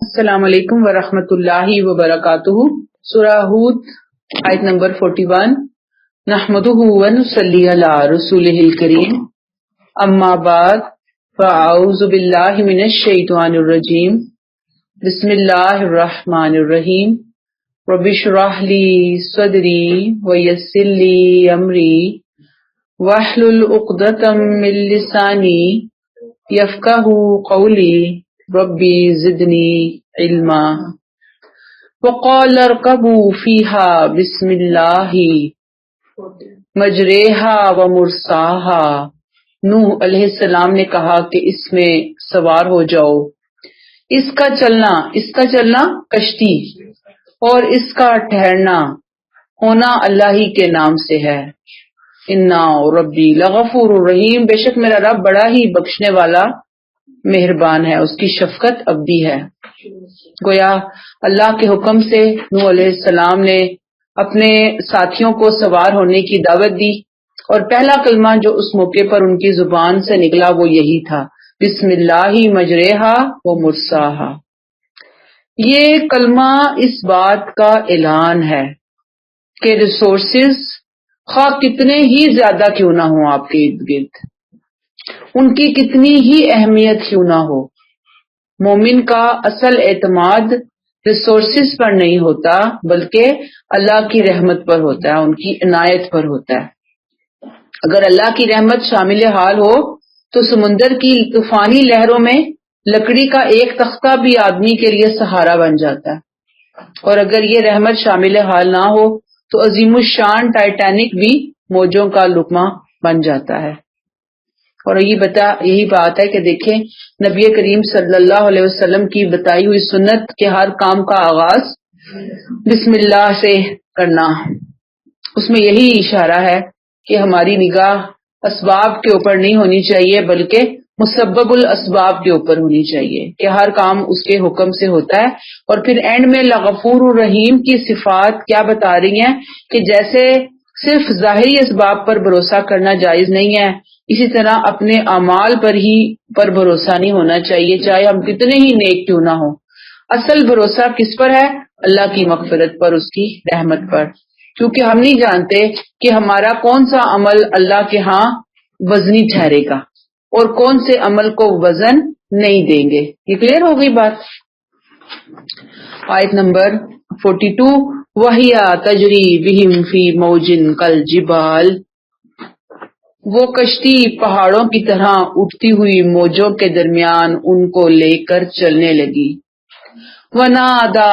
السلام علیکم ورحمۃ اللہ وبرکاتہ۔ سورہ ہود آیت نمبر 41۔ نحمدہ ونصلی علی رسولہ الکریم، اما بعد فاعوذ باللہ من الشیطان الرجیم، بسم اللہ الرحمن الرحیم۔ رب اشرح لی صدری ویسر لی امری واحلل عقدۃ من لسانی یفقہوا قولی ربی زدنی علما۔ وقال ارکبوا فیہا بسم اللہ مجریہا ومرساہا۔ نوح علیہ السلام نے کہا کہ اس میں سوار ہو جاؤ، اس کا چلنا کشتی اور اس کا ٹھہرنا ہونا اللہ ہی کے نام سے ہے۔ انا ربی لغفور الرحیم، بے شک میرا رب بڑا ہی بخشنے والا مہربان ہے، اس کی شفقت اب بھی ہے۔ گویا اللہ کے حکم سے نوح علیہ السلام نے اپنے ساتھیوں کو سوار ہونے کی دعوت دی، اور پہلا کلمہ جو اس موقع پر ان کی زبان سے نکلا وہ یہی تھا، بسم اللہ مجریہا و مرساہا۔ یہ کلمہ اس بات کا اعلان ہے کہ ریسورسز خواہ کتنے ہی زیادہ کیوں نہ ہوں آپ کے ارد گرد، ان کی کتنی ہی اہمیت کیوں نہ ہو، مومن کا اصل اعتماد ریسورسز پر نہیں ہوتا بلکہ اللہ کی رحمت پر ہوتا ہے، ان کی عنایت پر ہوتا ہے۔ اگر اللہ کی رحمت شامل حال ہو تو سمندر کی طوفانی لہروں میں لکڑی کا ایک تختہ بھی آدمی کے لیے سہارا بن جاتا ہے، اور اگر یہ رحمت شامل حال نہ ہو تو عظیم الشان ٹائٹینک بھی موجوں کا لقمہ بن جاتا ہے۔ اور یہی بات ہے کہ دیکھیں نبی کریم صلی اللہ علیہ وسلم کی بتائی ہوئی سنت کہ ہر کام کا آغاز بسم اللہ سے کرنا، اس میں یہی اشارہ ہے کہ ہماری نگاہ اسباب کے اوپر نہیں ہونی چاہیے بلکہ مسبب الاسباب کے اوپر ہونی چاہیے کہ ہر کام اس کے حکم سے ہوتا ہے۔ اور پھر اینڈ میں لغفور الرحیم کی صفات کیا بتا رہی ہیں کہ جیسے صرف ظاہری اسباب پر بھروسہ کرنا جائز نہیں ہے، اسی طرح اپنے اعمال پر بھروسہ نہیں ہونا چاہیے، چاہے ہم کتنے ہی نیک کیوں نہ ہوں۔ اصل بھروسہ کس پر ہے؟ اللہ کی مغفرت پر، اس کی رحمت پر، کیونکہ ہم نہیں جانتے کہ ہمارا کون سا عمل اللہ کے ہاں وزنی ٹھہرے گا اور کون سے عمل کو وزن نہیں دیں گے۔ یہ کلیئر ہو گئی بات؟ آیت نمبر 42۔ وَهِيَ تَجْرِي بِهِمْ فِي مَوْجٍ كَالْجِبَالِ، وہ کشتی پہاڑوں کی طرح اٹھتی ہوئی موجوں کے درمیان ان کو لے کر چلنے لگی۔ وَنَادَى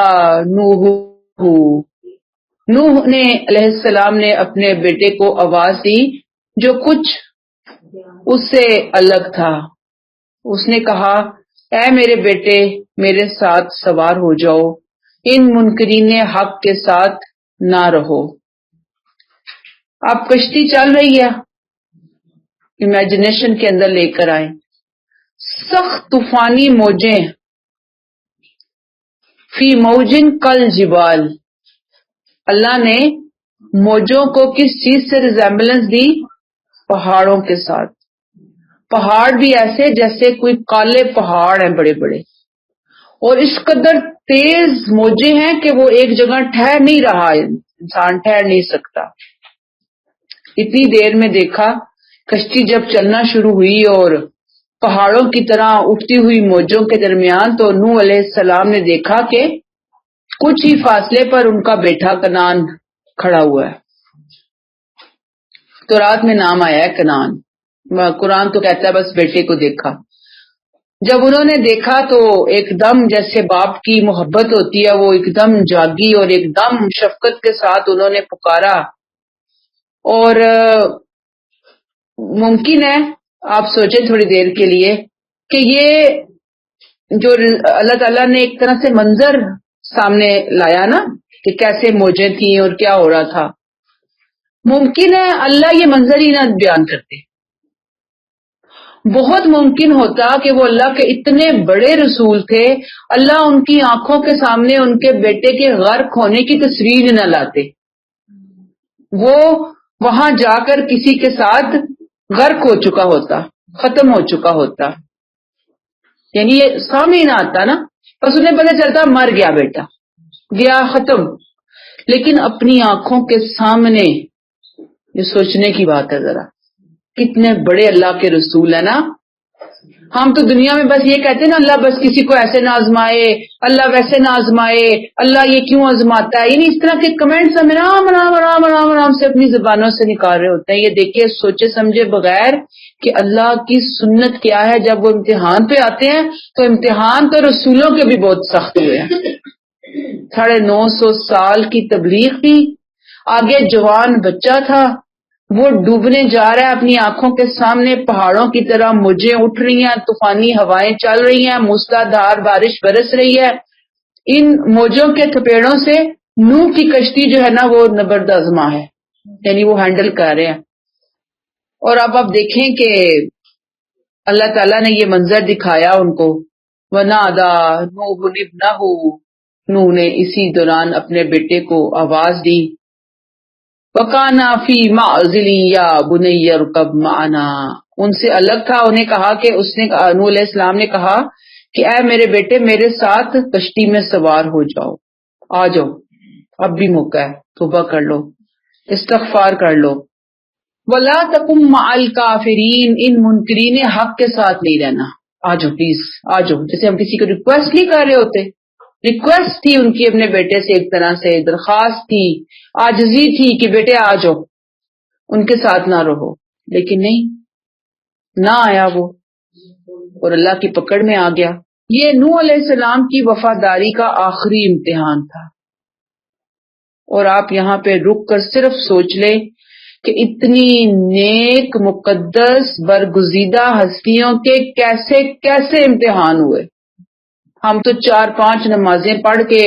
نوح نے علیہ السلام نے اپنے بیٹے کو آواز دی جو کچھ اس سے الگ تھا۔ اس نے کہا، اے میرے بیٹے، میرے ساتھ سوار ہو جاؤ، ان منکرین حق کے ساتھ نہ رہو۔ اب کشتی چل رہی ہے، امیجنیشن کے اندر لے کر آئیں، سخت طوفانی موجیں، فی موجن کل جبال، اللہ نے موجوں کو کس چیز سے ریزیمبلنس دی؟ پہاڑوں کے ساتھ۔ پہاڑ بھی ایسے جیسے کوئی کالے پہاڑ ہیں بڑے بڑے، اور اس قدر تیز موجیں ہیں کہ وہ ایک جگہ ٹھہر نہیں رہا، انسان ٹھہر نہیں سکتا۔ اتنی دیر میں دیکھا کشتی جب چلنا شروع ہوئی اور پہاڑوں کی طرح اٹھتی ہوئی موجوں کے درمیان، تو نوح علیہ السلام نے دیکھا کہ کچھ ہی فاصلے پر ان کا بیٹا کنعان کھڑا ہوا ہے۔ تو رات میں نام آیا ہے کنعان، قرآن تو کہتا ہے بس بیٹے کو دیکھا۔ جب انہوں نے دیکھا تو ایک دم جیسے باپ کی محبت ہوتی ہے وہ ایک دم جاگی، اور ایک دم شفقت کے ساتھ انہوں نے پکارا۔ اور ممکن ہے آپ سوچیں تھوڑی دیر کے لیے کہ یہ جو اللہ تعالیٰ نے ایک طرح سے منظر سامنے لایا نا کہ کیسے موجیں تھیں اور کیا ہو رہا تھا، ممکن ہے اللہ یہ منظر ہی نہ بیان کرتے، بہت ممکن ہوتا کہ وہ اللہ کے اتنے بڑے رسول تھے، اللہ ان کی آنکھوں کے سامنے ان کے بیٹے کے غرق ہونے کی تصویر نہ لاتے، وہ وہاں جا کر کسی کے ساتھ غرق ہو چکا ہوتا، ختم ہو چکا ہوتا، یعنی یہ سامنے نہ آتا نا، بس انہیں پتہ چلتا مر گیا بیٹا، گیا ختم. لیکن اپنی آنکھوں کے سامنے، یہ سوچنے کی بات ہے ذرا، کتنے بڑے اللہ کے رسول ہیں نا. ہم تو دنیا میں بس یہ کہتے ہیں نا اللہ بس کسی کو ایسے نہ آزمائے، اللہ ویسے نہ آزمائے، اللہ یہ کیوں آزماتا ہے، یعنی اس طرح کے کمنٹس ہم رام رام رام رام رام سے اپنی زبانوں سے نکال رہے ہوتے ہیں. یہ دیکھیے سوچے سمجھے بغیر کہ اللہ کی سنت کیا ہے. جب وہ امتحان پہ آتے ہیں تو امتحان تو رسولوں کے بھی بہت سخت ہوئے ہیں. 950 سال کی تبلیغ تھی، آگے جوان بچہ تھا، وہ ڈوبنے جا رہا ہے اپنی آنکھوں کے سامنے، پہاڑوں کی طرح موجیں اٹھ رہی ہیں، طوفانی ہوائیں چل رہی ہیں، موسلادھار بارش برس رہی ہے. ان موجوں کے تھپیڑوں سے نوح کی کشتی جو ہے نا وہ نبرد آزما ہے، یعنی وہ ہینڈل کر رہے ہیں. اور اب آپ دیکھیں کہ اللہ تعالیٰ نے یہ منظر دکھایا ان کو، وَنَادَى نُوحٌ ابْنَهُ، نوح نے اسی دوران اپنے بیٹے کو آواز دی، وَكَانَ فِي مَعْزِلٍ يَا بُنَيَّ ارْكَبْ مَعَنَا، ان سے الگ تھا. انہیں کہا کہ نوح علیہ السلام نے کہا کہ اے میرے بیٹے میرے ساتھ کشتی میں سوار ہو جاؤ، آ جاؤ، اب بھی موقع ہے، توبہ کر لو، استغفار کر لو. وَلَا تَكُن مَعَ الْكَافِرِينَ، ان منکرین حق کے ساتھ نہیں رہنا، آ جاؤ پلیز آ جاؤ. جیسے ہم کسی کو ریکویسٹ نہیں کر رہے ہوتے، ریکویسٹ تھی ان کی اپنے بیٹے سے، ایک طرح سے درخواست تھی، عاجزی تھی کہ بیٹے آ جاؤ، ان کے ساتھ نہ رہو. لیکن نہیں، نہ آیا وہ، اور اللہ کی پکڑ میں آ گیا. یہ نوح علیہ السلام کی وفاداری کا آخری امتحان تھا. اور آپ یہاں پہ رک کر صرف سوچ لیں کہ اتنی نیک مقدس برگزیدہ ہستیوں کے کیسے کیسے امتحان ہوئے. ہم تو 4-5 نمازیں پڑھ کے،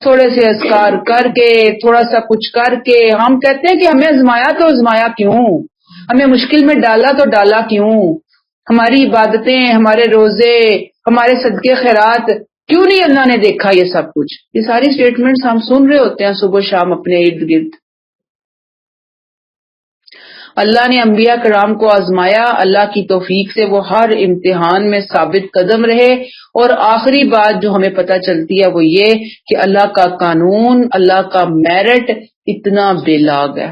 تھوڑے سے اذکار کر کے، تھوڑا سا کچھ کر کے ہم کہتے ہیں کہ ہمیں آزمایا تو آزمایا کیوں، ہمیں مشکل میں ڈالا تو ڈالا کیوں، ہماری عبادتیں، ہمارے روزے، ہمارے صدقے خیرات کیوں نہیں اللہ نے دیکھا. یہ سب کچھ، یہ ساری سٹیٹمنٹس ہم سن رہے ہوتے ہیں صبح شام اپنے ارد گرد. اللہ نے انبیاء کرام کو آزمایا، اللہ کی توفیق سے وہ ہر امتحان میں ثابت قدم رہے. اور آخری بات جو ہمیں پتہ چلتی ہے وہ یہ کہ اللہ کا قانون، اللہ کا میرٹ اتنا بے لاگ ہے.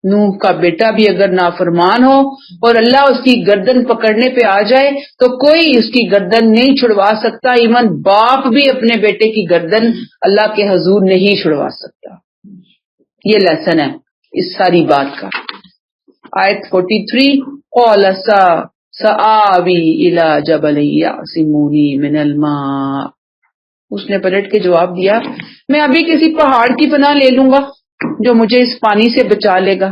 نوح کا بیٹا بھی اگر نافرمان ہو اور اللہ اس کی گردن پکڑنے پہ آ جائے تو کوئی اس کی گردن نہیں چھڑوا سکتا. ایون باپ بھی اپنے بیٹے کی گردن اللہ کے حضور نہیں چھڑوا سکتا. یہ لیسن ہے اس ساری بات کا. آیت 43، قال سآوی الی جبل یعصمونی من الماء، اس نے پلٹ کے جواب دیا میں ابھی کسی پہاڑ کی پناہ لے لوں گا جو مجھے اس پانی سے بچا لے گا.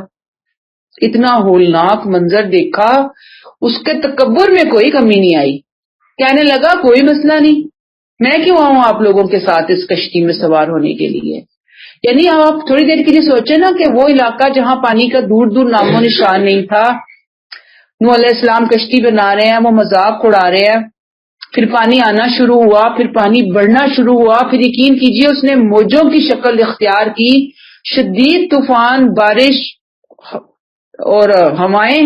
اتنا ہولناک منظر دیکھا، اس کے تکبر میں کوئی کمی نہیں آئی. کہنے لگا کوئی مسئلہ نہیں، میں کیوں آؤں آپ لوگوں کے ساتھ اس کشتی میں سوار ہونے کے لیے. یعنی آپ تھوڑی دیر کے لیے سوچیں نا کہ وہ علاقہ جہاں پانی کا دور دور نام و نشان نہیں تھا، نوح علیہ السلام کشتی بنا رہے ہیں، وہ مذاق اڑا رہے ہیں، پھر پانی آنا شروع ہوا، پھر پانی بڑھنا شروع ہوا، پھر یقین کیجئے اس نے موجوں کی شکل اختیار کی، شدید طوفان، بارش اور ہوائیں.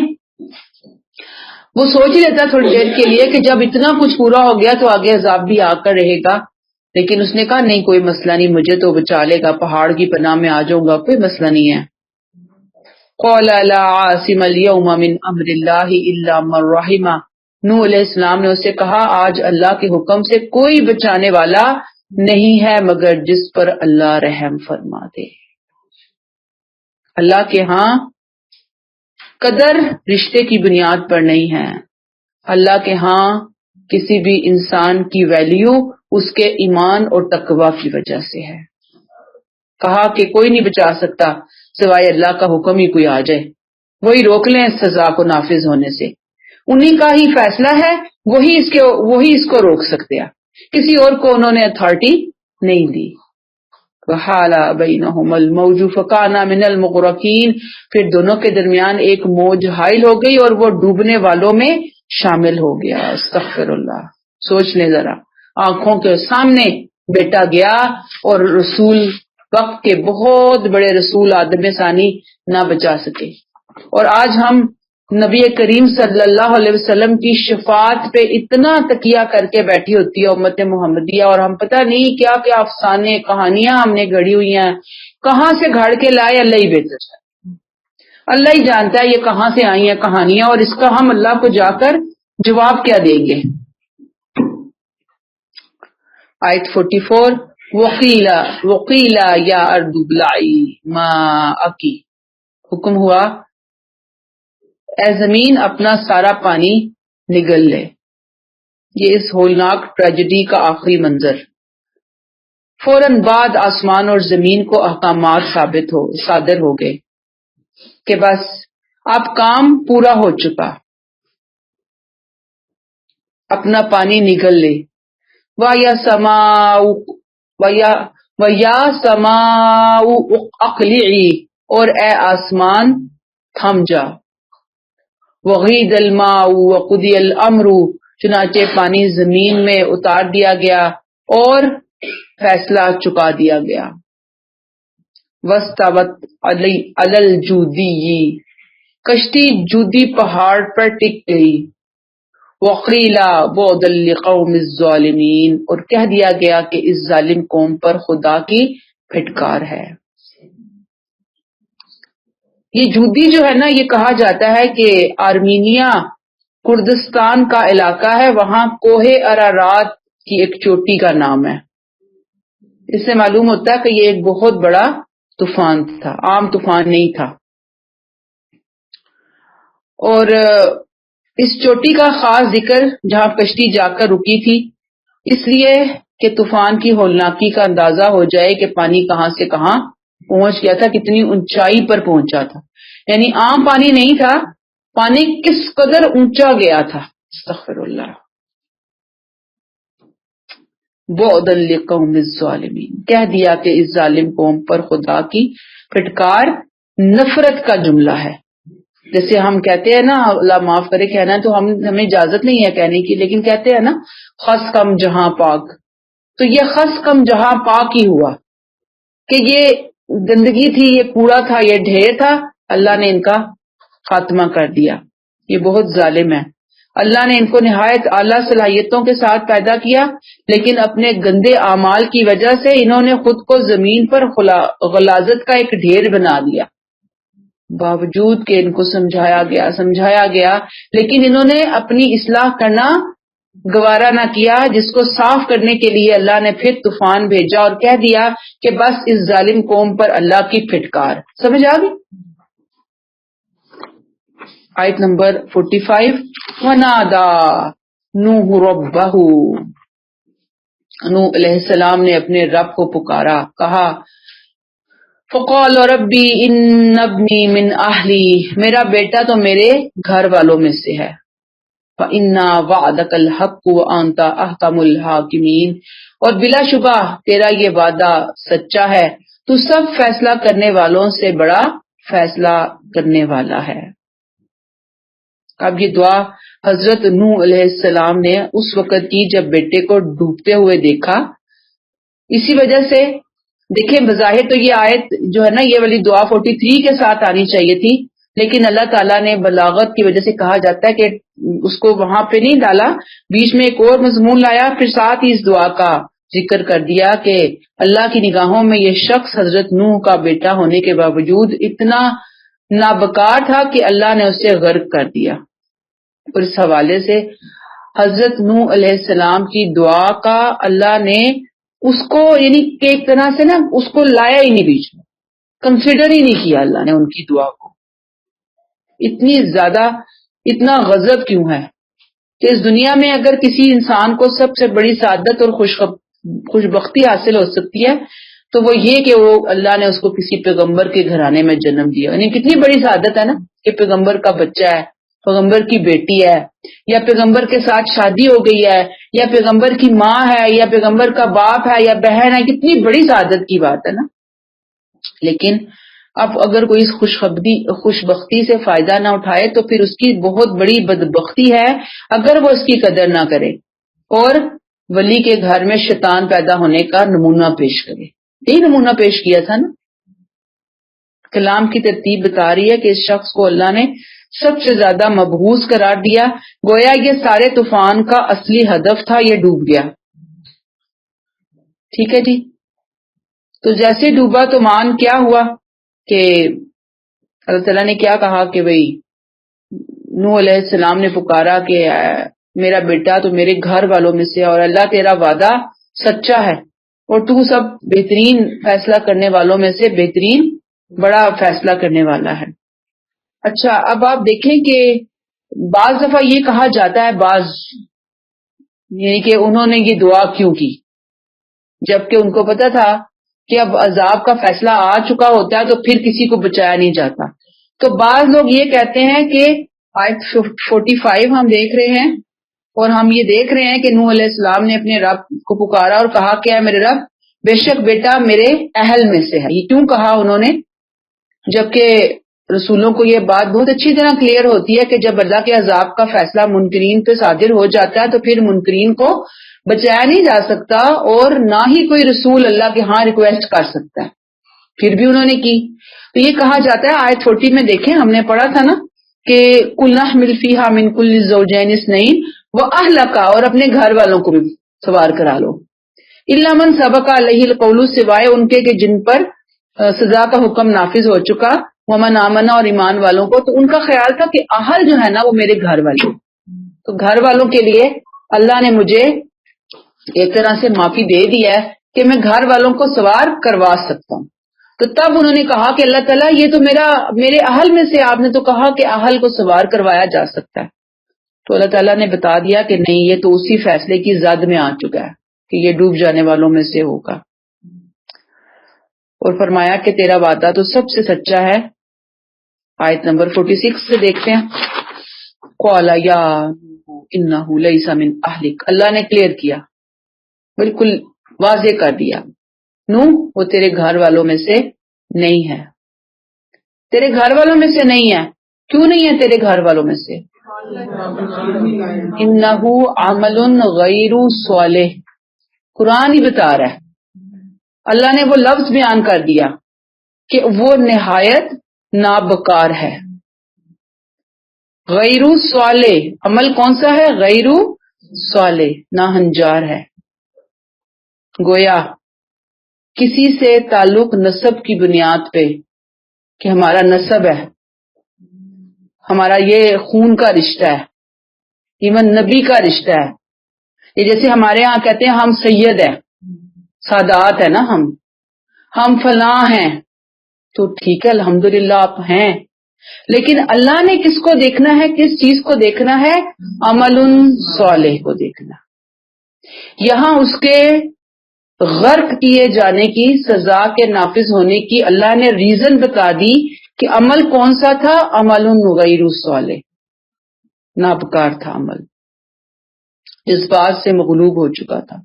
وہ سوچ ہی لیتا تھوڑی دیر کے لیے کہ جب اتنا کچھ پورا ہو گیا تو آگے عذاب بھی آ کر رہے گا. لیکن اس نے کہا نہیں کوئی مسئلہ نہیں، مجھے تو بچا لے گا، پہاڑ کی پناہ میں آ جاؤں گا، کوئی مسئلہ نہیں ہے. قال لا عاصم اليوم من امر اللہ الا من رحم، نوح علیہ السلام نے اسے کہا آج اللہ کے حکم سے کوئی بچانے والا نہیں ہے مگر جس پر اللہ رحم فرما دے. اللہ کے ہاں قدر رشتے کی بنیاد پر نہیں ہے. اللہ کے ہاں کسی بھی انسان کی ویلیو اس کے ایمان اور تقوی کی وجہ سے ہے. کہا کہ کوئی نہیں بچا سکتا سوائے اللہ کا حکم ہی کوئی آ جائے، وہی روک لیں سزا کو نافذ ہونے سے. انہی کا ہی فیصلہ ہے، وہی اس کو روک سکتے ہیں، کسی اور کو انہوں نے اتھارٹی نہیں دی. وحال بینہم الموج فکان من المغرقین، پھر دونوں کے درمیان ایک موج حائل ہو گئی اور وہ ڈوبنے والوں میں شامل ہو گیا. استغفر اللہ. سوچ لیں ذرا، آنکھوں کے سامنے بیٹا گیا اور رسول، وقت کے بہت بڑے رسول آدم ثانی نہ بچا سکے. اور آج ہم نبی کریم صلی اللہ علیہ وسلم کی شفاعت پہ اتنا تکیہ کر کے بیٹھی ہوتی ہے امت محمدیہ، اور ہم پتہ نہیں کیا کیا افسانے کہانیاں ہم نے گھڑی ہوئی ہیں، کہاں سے گھڑ کے لائے اللہ ہی بہتر ہے، اللہ ہی جانتا ہے یہ کہاں سے آئی ہیں کہانیاں، اور اس کا ہم اللہ کو جا کر جواب کیا دیں گے۔ آیت 44، وقیلا یا ارض ابلعی ماءکی، حکم ہوا اے زمین اپنا سارا پانی نگل لے۔ یہ اس ہولناک ٹریجڈی کا آخری منظر۔ فوراً بعد آسمان اور زمین کو احکامات صادر ہو گئے کہ بس اب کام پورا ہو چکا، اپنا پانی نگل لے۔ وَيَا سَمَاءُ اقْلِعِي، اور اے آسمان تھم جا۔ وَغِيضَ الْمَاءُ وَقُضِيَ الْأَمْرُ، چنانچہ پانی زمین میں اتار دیا گیا اور فیصلہ چکا دیا گیا۔ وَاسْتَوَتْ عَلَى الْجُودِيِّ، کشتی جودی پہاڑ پر ٹک گئی۔ وَقِيلَ بُعْدًا لِقَوْمِ الظَّالِمِينَ، اور کہہ دیا گیا کہ اس ظالم قوم پر خدا کی پھٹکار ہے۔ یہ جودی جو ہے نا، یہ کہا جاتا ہے کہ آرمینیا کردستان کا علاقہ ہے، وہاں کوہ ارارات کی ایک چوٹی کا نام ہے۔ اس سے معلوم ہوتا ہے کہ یہ ایک بہت بڑا طوفان تھا، عام طوفان نہیں تھا۔ اور اس چوٹی کا خاص ذکر جہاں کشتی جا کر رکی تھی، اس لیے کہ طوفان کی ہولناکی کا اندازہ ہو جائے کہ پانی کہاں سے کہاں پہنچ گیا تھا، کتنی اونچائی پر پہنچا تھا، یعنی عام پانی نہیں تھا، پانی کس قدر اونچا گیا تھا۔ استغفر اللہ۔ بعدا لقوم الظالمین، کہہ دیا کہ اس ظالم قوم پر خدا کی پھٹکار نفرت کا جملہ ہے۔ جیسے ہم کہتے ہیں نا، اللہ معاف کرے کہنا تو ہمیں اجازت نہیں ہے کہنے کی، لیکن کہتے ہیں نا خس کم جہاں پاک، تو یہ خس کم جہاں پاک ہی ہوا کہ یہ گندگی تھی، یہ کوڑا تھا، یہ ڈھیر تھا، اللہ نے ان کا خاتمہ کر دیا۔ یہ بہت ظالم ہے، اللہ نے ان کو نہایت اعلیٰ صلاحیتوں کے ساتھ پیدا کیا، لیکن اپنے گندے اعمال کی وجہ سے انہوں نے خود کو زمین پر غلاظت کا ایک ڈھیر بنا دیا، باوجود کہ ان کو سمجھایا گیا، لیکن انہوں نے اپنی اصلاح کرنا گوارا نہ کیا، جس کو صاف کرنے کے لیے اللہ نے پھر طوفان بھیجا اور کہہ دیا کہ بس اس ظالم قوم پر اللہ کی پھٹکار۔ سمجھ آ گئی؟ آیت نمبر 45، وَنَادَى نُوحٌ رَبَّهُ، نوح علیہ السلام نے اپنے رب کو پکارا، کہا فقال ربی ان ابنی من اہلی، میرا بیٹا تو میرے گھر والوں میں سے ہے، فإن وعدک الحق وانت احکم الحاکمین، اور بلا شبہ تیرا یہ وعدہ سچا ہے، تو سب فیصلہ کرنے والوں سے بڑا فیصلہ کرنے والا ہے۔ اب یہ دعا حضرت نوح علیہ السلام نے اس وقت کی جب بیٹے کو ڈوبتے ہوئے دیکھا۔ اسی وجہ سے دیکھیں، بظاہر تو یہ آیت جو ہے نا، یہ والی دعا 43 کے ساتھ آنی چاہیے تھی، لیکن اللہ تعالیٰ نے بلاغت کی وجہ سے کہا جاتا ہے کہ اس کو وہاں پہ نہیں ڈالا، بیچ میں ایک اور مضمون لایا، پھر ساتھ ہی اس دعا کا ذکر کر دیا کہ اللہ کی نگاہوں میں یہ شخص حضرت نوح کا بیٹا ہونے کے باوجود اتنا نابکار تھا کہ اللہ نے اسے غرق کر دیا۔ اور اس حوالے سے حضرت نوح علیہ السلام کی دعا کا اللہ نے اس کو، یعنی کہ ایک طرح سے نا اس کو لایا ہی نہیں، بیچ میں کنسیڈر ہی نہیں کیا اللہ نے ان کی دعا کو۔ اتنی زیادہ، اتنا غضب کیوں ہے کہ اس دنیا میں اگر کسی انسان کو سب سے بڑی سعادت اور خوشبختی حاصل ہو سکتی ہے تو وہ یہ کہ وہ اللہ نے اس کو کسی پیغمبر کے گھرانے میں جنم دیا، یعنی کتنی بڑی سعادت ہے نا کہ پیغمبر کا بچہ ہے، پیغمبر کی بیٹی ہے، یا پیغمبر کے ساتھ شادی ہو گئی ہے، یا پیغمبر کی ماں ہے، یا پیغمبر کا باپ ہے یا بہن ہے، کتنی بڑی سعادت کی بات ہے نا۔ لیکن اب اگر کوئی اس خوشبختی سے فائدہ نہ اٹھائے تو پھر اس کی بہت بڑی بدبختی ہے اگر وہ اس کی قدر نہ کرے اور ولی کے گھر میں شیطان پیدا ہونے کا نمونہ پیش کرے۔ یہی نمونہ پیش کیا تھا نا۔ کلام کی ترتیب بتا رہی ہے کہ اس شخص کو اللہ نے سب سے زیادہ مبعوث قرار دیا، گویا یہ سارے طوفان کا اصلی ہدف تھا، یہ ڈوب گیا۔ ٹھیک ہے جی، تو جیسے ڈوبا تو مان کیا ہوا کہ اللہ تعالیٰ نے کیا کہا کہ بھئی نوح علیہ السلام نے پکارا کہ میرا بیٹا تو میرے گھر والوں میں سے، اور اللہ تیرا وعدہ سچا ہے اور تو سب بہترین فیصلہ کرنے والوں میں سے بہترین بڑا فیصلہ کرنے والا ہے۔ اچھا، اب آپ دیکھیں کہ بعض دفعہ یہ کہا جاتا ہے، یعنی کہ انہوں نے یہ دعا کیوں کی جبکہ ان کو پتا تھا کہ اب عذاب کا فیصلہ آ چکا ہوتا ہے تو پھر کسی کو بچایا نہیں جاتا۔ تو بعض لوگ یہ کہتے ہیں کہ آیت 45 ہم دیکھ رہے ہیں اور ہم یہ دیکھ رہے ہیں کہ نوح علیہ السلام نے اپنے رب کو پکارا اور کہا کہ اے میرے رب، بے شک بیٹا میرے اہل میں سے ہے۔ یہ کیوں کہا انہوں نے؟ جبکہ رسولوں کو یہ بات بہت اچھی طرح کلیئر ہوتی ہے کہ جب اللہ کے عذاب کا فیصلہ منکرین پہ صادر ہو جاتا ہے تو پھر منکرین کو بچایا نہیں جا سکتا اور نہ ہی کوئی رسول اللہ کے ہاں ریکویسٹ کر سکتا ہے، پھر بھی انہوں نے کی۔ تو یہ کہا جاتا ہے آیت 40 میں دیکھیں، ہم نے پڑھا تھا نا کہ کل نحمل فیہا من کل الزوجین اثنین واہلک، اور اپنے گھر والوں کو بھی سوار کرا لو، الا من سبق علیہ القول، سوائے ان کے کہ جن پر سزا کا حکم نافذ ہو چکا، ومن آمنا، اور ایمان والوں کو۔ تو ان کا خیال تھا کہ اہل جو ہے نا وہ میرے گھر والے، تو گھر والوں کے لیے اللہ نے مجھے ایک طرح سے معافی دے دیا ہے کہ میں گھر والوں کو سوار کروا سکتا ہوں۔ تو تب انہوں نے کہا کہ اللہ تعالیٰ یہ تو میرے اہل میں سے آپ نے تو کہا کہ اہل کو سوار کروایا جا سکتا ہے۔ تو اللہ تعالیٰ نے بتا دیا کہ نہیں، یہ تو اسی فیصلے کی زد میں آ چکا ہے کہ یہ ڈوب جانے والوں میں سے ہوگا، اور فرمایا کہ تیرا وعدہ تو سب سے سچا ہے۔ آیت نمبر 46 سے دیکھتے ہیں، قَالَ يَا إِنَّهُ لَيْسَ مِنْ أَهْلِكَ، اللہ نے کلیئر کیا، بالکل واضح کر دیا، نوح وہ تیرے گھر والوں میں سے نہیں ہے، تیرے گھر والوں میں سے نہیں ہے۔ کیوں نہیں ہے تیرے گھر والوں میں سے؟ انہو عمل غیر صالح، قرآن ہی بتا رہا ہے، اللہ نے وہ لفظ بیان کر دیا کہ وہ نہایت نابکار ہے۔ غیر صالح، عمل کون سا ہے؟ غیر صالح، ناہنجار ہے۔ گویا کسی سے تعلق نسب کی بنیاد پہ کہ ہمارا نسب ہے، ہمارا یہ خون کا رشتہ ہے، ایون نبی کا رشتہ ہے، یہ جیسے ہمارے ہاں کہتے ہیں ہم سید ہیں، سادات ہے نا، ہم فلاں ہیں، تو ٹھیک ہے الحمدللہ آپ ہیں، لیکن اللہ نے کس کو دیکھنا ہے، کس چیز کو دیکھنا ہے؟ عمل صالح کو دیکھنا۔ یہاں اس کے غرق کیے جانے کی، سزا کے نافذ ہونے کی اللہ نے ریزن بتا دی کہ عمل کون سا تھا؟ عمل غیر صالح، ناپکار تھا عمل، جذبات سے مغلوب ہو چکا تھا۔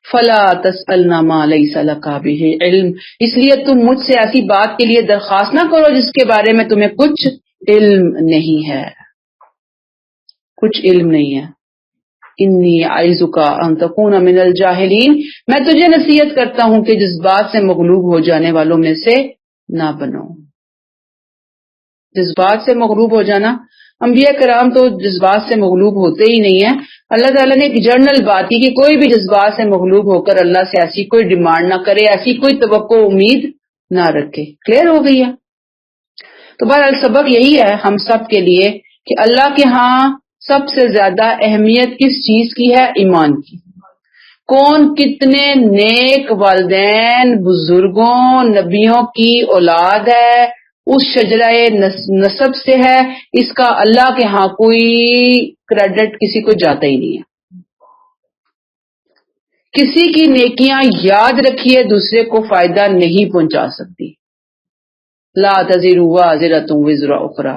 فلا تسألنا ما لیس لک بہ علم، اس لیے تم مجھ سے ایسی بات کے لیے درخواست نہ کرو جس کے بارے میں تمہیں کچھ علم نہیں ہے، کچھ علم نہیں ہے۔ انی اعظک ان تکون من الجاہلین، میں تجھے نصیحت کرتا ہوں کہ جذبات سے مغلوب ہو جانے والوں میں سے نہ بنو۔ جذبات سے مغلوب ہو جانا، انبیاء کرام تو جذبات سے مغلوب ہوتے ہی نہیں ہیں۔ اللہ تعالیٰ نے ایک جنرل بات کی کہ کوئی بھی جذبات سے مغلوب ہو کر اللہ سے ایسی کوئی ڈیمانڈ نہ کرے، ایسی کوئی توقع امید نہ رکھے۔ کلیئر ہو گئی ہے؟ تو بہرحال سبق یہی ہے ہم سب کے لیے کہ اللہ کے ہاں سب سے زیادہ اہمیت کس چیز کی ہے؟ ایمان کی۔ کون کتنے نیک والدین، بزرگوں، نبیوں کی اولاد ہے، اس شجرہ نسب سے ہے، اس کا اللہ کے ہاں کوئی کریڈٹ کسی کو جاتا ہی نہیں ہے۔ کسی کی نیکیاں یاد رکھیے دوسرے کو فائدہ نہیں پہنچا سکتی۔ لا تزر وازرۃ وزر اخری،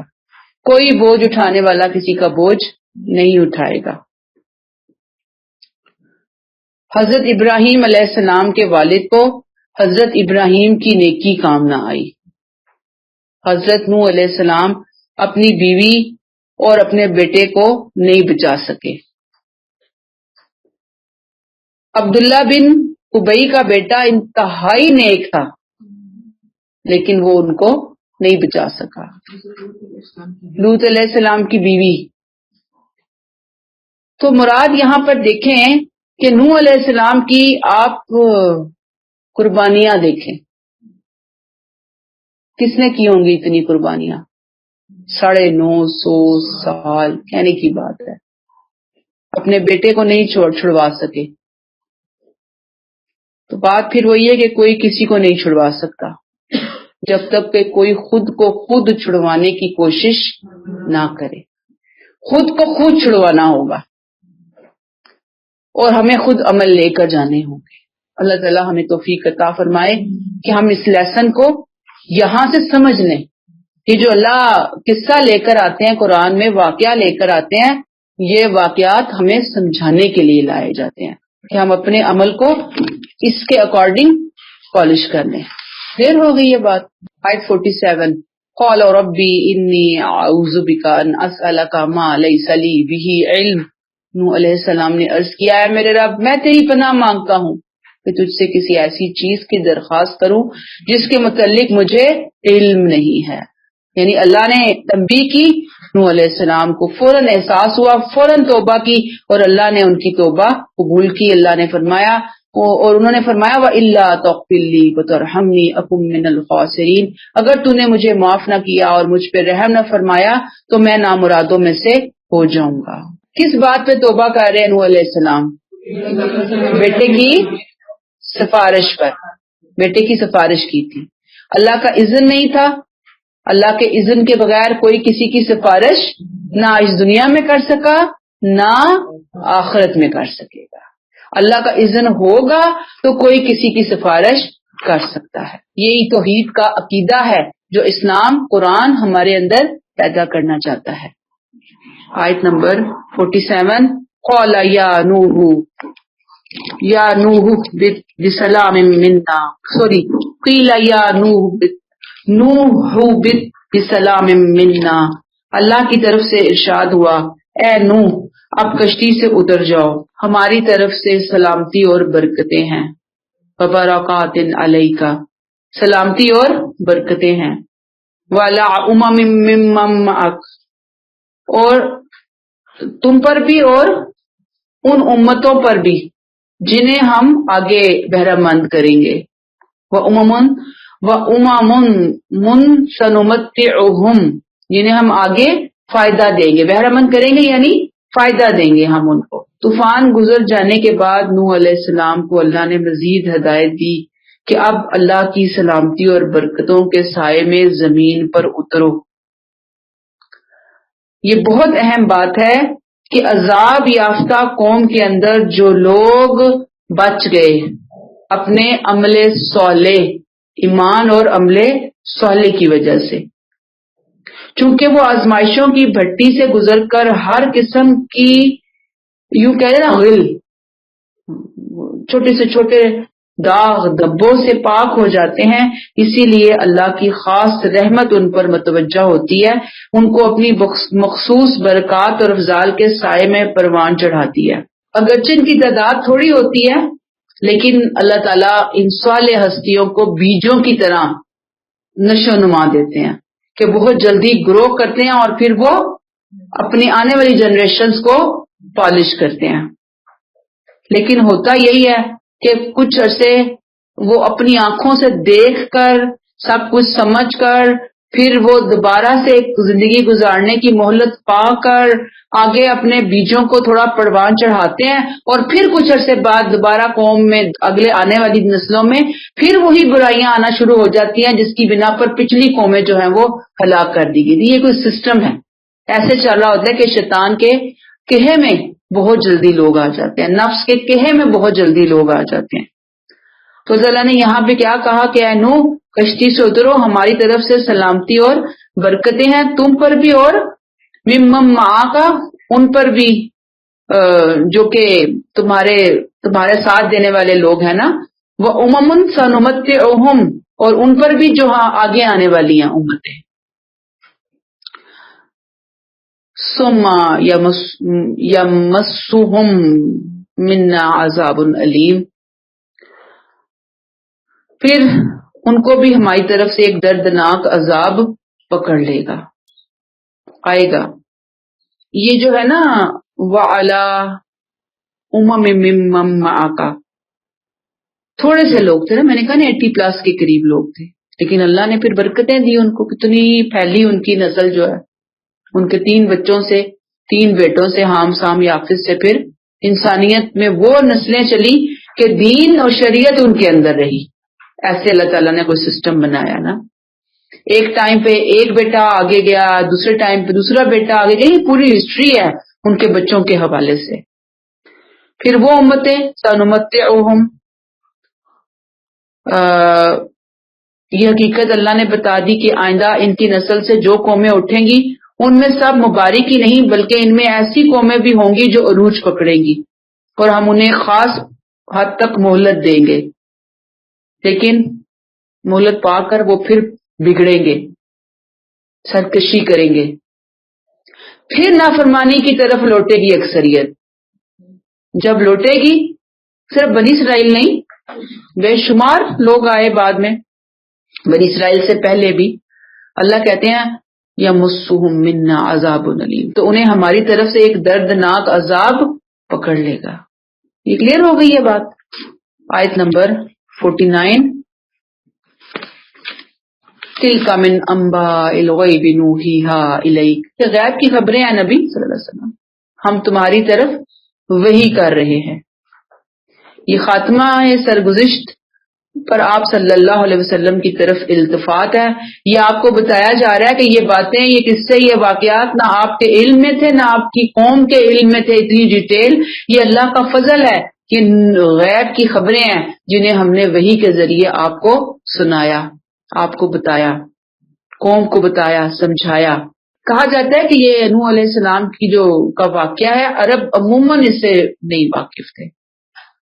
کوئی بوجھ اٹھانے والا کسی کا بوجھ نہیں اٹھائے گا۔ حضرت ابراہیم علیہ السلام کے والد کو حضرت ابراہیم کی نیکی کام نہ آئی۔ حضرت نوح علیہ السلام اپنی بیوی اور اپنے بیٹے کو نہیں بچا سکے۔ عبداللہ بن ابی کا بیٹا انتہائی نیک تھا لیکن وہ ان کو نہیں بچا سکا. لوط علیہ السلام کی بیوی. تو مراد یہاں پر دیکھیں کہ نوح علیہ السلام کی آپ قربانیاں دیکھیں. کس نے کی ہوں گی اتنی قربانیاں؟ 950 سال کہنے کی بات ہے. اپنے بیٹے کو نہیں چھڑوا سکے. تو بات پھر وہی ہے کہ کوئی کسی کو نہیں چھڑوا سکتا جب تک کہ کوئی خود کو خود چھڑوانے کی کوشش نہ کرے. خود کو خود چھڑوانا ہوگا اور ہمیں خود عمل لے کر جانے ہوں گے. اللہ تعالیٰ ہمیں توفیق عطا فرمائے کہ ہم اس لیسن کو یہاں سے سمجھ لیں کہ جو اللہ قصہ لے کر آتے ہیں قرآن میں، واقعہ لے کر آتے ہیں، یہ واقعات ہمیں سمجھانے کے لیے لائے جاتے ہیں کہ ہم اپنے عمل کو اس کے اکارڈنگ پالش کر لیں. دیر ہو گئی یہ بات. آیت 47 قال ربی انی اعوذ بک ان اسألک ما لیس لی بہ علم. نوح علیہ السلام نے عرض کیا ہے میرے رب میں تیری پناہ مانگتا ہوں کہ تجھ سے کسی ایسی چیز کی درخواست کروں جس کے متعلق مجھے علم نہیں ہے. یعنی اللہ نے تنبیہ کی، نوح علیہ السلام کو فوراً احساس ہوا، فوراً توبہ کی اور اللہ نے ان کی توبہ قبول کی. اللہ نے فرمایا اور انہوں نے فرمایا وَإِلَّا تَغْفِرْ لِي وَتَرْحَمْنِي أَكُن مِّنَ الْخَاسِرِينَ. اگر تو نے مجھے معاف نہ کیا اور مجھ پہ رحم نہ فرمایا تو میں نامرادوں میں سے ہو جاؤں گا. کس بات پہ توبہ کر رہے ہیں نوح علیہ السلام؟ بیٹے کی سفارش پر. بیٹے کی سفارش کی تھی. اللہ کا اذن نہیں تھا. اللہ کے اذن کے بغیر کوئی کسی کی سفارش نہ اس دنیا میں کر سکا نہ آخرت میں کر سکے گا. اللہ کا اذن ہوگا تو کوئی کسی کی سفارش کر سکتا ہے. یہی توحید کا عقیدہ ہے جو اسلام قرآن ہمارے اندر پیدا کرنا چاہتا ہے. آیت نمبر 47 قال یا نوح بسلام منا قیل یا نوح بسلام منا. اللہ کی طرف سے ارشاد ہوا اے نوح اب کشتی سے اتر جاؤ، ہماری طرف سے سلامتی اور برکتیں ہیں. وبرکات علیک، سلامتی اور برکتیں ہیں. وعلی امم ممن معک، اور تم پر بھی اور ان امتوں پر بھی جنہیں ہم آگے بہرہ مند کریں گے. وَأُمَمٌ سَنُمَتِّعُهُمْ، جنہیں ہم آگے فائدہ دیں گے. بہرہ مند کریں گے یعنی فائدہ دیں گے ہم ان کو. طوفان گزر جانے کے بعد نوح علیہ السلام کو اللہ نے مزید ہدایت دی کہ اب اللہ کی سلامتی اور برکتوں کے سائے میں زمین پر اترو. یہ بہت اہم بات ہے کہ عذاب یافتہ قوم کے اندر جو لوگ بچ گئے اپنے عمل صالح، ایمان اور عمل صالح کی وجہ سے، چونکہ وہ آزمائشوں کی بھٹی سے گزر کر ہر قسم کی یوں کہہ رہے نا غل، چھوٹے سے چھوٹے داغ دبوں سے پاک ہو جاتے ہیں. اسی لیے اللہ کی خاص رحمت ان پر متوجہ ہوتی ہے، ان کو اپنی مخصوص برکات اور افضال کے سائے میں پروان چڑھاتی ہے. اگرچہ ان کی تعداد تھوڑی ہوتی ہے لیکن اللہ تعالیٰ ان صالح ہستیوں کو بیجوں کی طرح نشو نما دیتے ہیں کہ بہت جلدی گرو کرتے ہیں اور پھر وہ اپنی آنے والی جنریشنز کو پالش کرتے ہیں. لیکن ہوتا یہی ہے کہ کچھ عرصے وہ اپنی آنکھوں سے دیکھ کر سب کچھ سمجھ کر پھر وہ دوبارہ سے ایک زندگی گزارنے کی مہلت پا کر آگے اپنے بیجوں کو تھوڑا پروان چڑھاتے ہیں اور پھر کچھ عرصے بعد دوبارہ قوم میں اگلے آنے والی نسلوں میں پھر وہی برائیاں آنا شروع ہو جاتی ہیں جس کی بنا پر پچھلی قومیں جو ہیں وہ ہلاک کر دی گئی. یہ کوئی سسٹم ہے، ایسے چل رہا ہوتا ہے کہ شیطان کے کہے میں بہت جلدی لوگ آ جاتے ہیں، نفس کے کہے میں بہت جلدی لوگ آ جاتے ہیں. تو اللہ نے یہاں پہ کیا کہا کہ اے نوح کشتی سے اترو، ہماری طرف سے سلامتی اور برکتیں ہیں تم پر بھی اور ممن معک، ان پر بھی جو کہ تمہارے ساتھ دینے والے لوگ ہیں نا. وَأُمَمٌ سَنُمَتِّعُهُمْ، اور ان پر بھی جو آگے آنے والی ہیں امتیں. ثم يمسهم منا عذاب علیم، پھر ان کو بھی ہماری طرف سے ایک دردناک عذاب پکڑ لے گا، آئے گا۔ یہ جو ہے نا وَعَلَىٰ أُمَمٍ مِّمَّن مَّعَكَ، تھوڑے سے لوگ تھے نا، میں نے کہا نا 80+ کے قریب لوگ تھے، لیکن اللہ نے پھر برکتیں دی ان کو، کتنی پھیلی ان کی نسل جو ہے، ان کے 3 بچوں سے، 3 بیٹوں سے، حام سام یافس سے پھر انسانیت میں وہ نسلیں چلی کہ دین اور شریعت ان کے اندر رہی۔ ایسے اللہ تعالیٰ نے کوئی سسٹم بنایا نا، ایک ٹائم پہ ایک بیٹا آگے گیا، دوسرے ٹائم پہ دوسرا بیٹا آگے گیا، یہ پوری ہسٹری ہے ان کے بچوں کے حوالے سے۔ پھر وہ امتیں سنمتعہم، یہ حقیقت اللہ نے بتا دی کہ آئندہ ان کی نسل سے جو قومیں اٹھیں گی ان میں سب مبارک ہی نہیں بلکہ ان میں ایسی قومیں بھی ہوں گی جو عروج پکڑیں گی، اور ہم انہیں خاص حد تک مہلت دیں گے، لیکن مہلت پا کر وہ پھر بگڑیں گے، سرکشی کریں گے، پھر نافرمانی کی طرف لوٹے گی اکثریت۔ جب لوٹے گی، صرف بنی اسرائیل نہیں، بے شمار لوگ آئے بعد میں، بنی اسرائیل سے پہلے بھی، اللہ کہتے ہیں یمسہم منا عذاب علیم، تو انہیں ہماری طرف سے ایک دردناک عذاب پکڑ لے گا۔ یہ کلیئر ہو گئی ہے بات؟ آیت نمبر 49، تلک من انباء الغیب نوحیہا الیک، یہ غیب کی خبریں ہیں نبی صلی اللہ علیہ وسلم، ہم تمہاری طرف وحی کر رہے ہیں۔ یہ خاتمہ سرگزشت پر آپ صلی اللہ علیہ وسلم کی طرف التفات ہے، یہ آپ کو بتایا جا رہا ہے کہ یہ باتیں، یہ قصے، یہ واقعات نہ آپ کے علم میں تھے نہ آپ کی قوم کے علم میں تھے اتنی ڈیٹیل، یہ اللہ کا فضل ہے، یہ غیب کی خبریں ہیں جنہیں ہم نے وحی کے ذریعے آپ کو سنایا، آپ کو بتایا، قوم کو بتایا، سمجھایا۔ کہا جاتا ہے کہ یہ نوح علیہ السلام کی جو کا واقعہ ہے، عرب عموماً اس سے نہیں واقف تھے،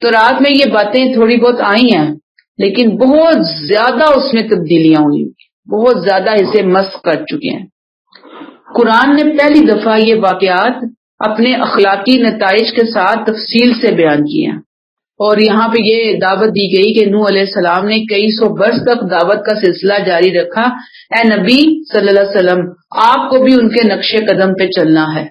تو رات میں یہ باتیں تھوڑی بہت آئی ہیں لیکن بہت زیادہ اس میں تبدیلیاں ہوئی، بہت زیادہ اسے مسخ کر چکے ہیں۔ قرآن نے پہلی دفعہ یہ واقعات اپنے اخلاقی نتائج کے ساتھ تفصیل سے بیان کیے ہیں، اور یہاں پہ یہ دعوت دی گئی کہ نوح علیہ السلام نے کئی سو برس تک دعوت کا سلسلہ جاری رکھا، اے نبی صلی اللہ علیہ وسلم آپ کو بھی ان کے نقش قدم پہ چلنا ہے۔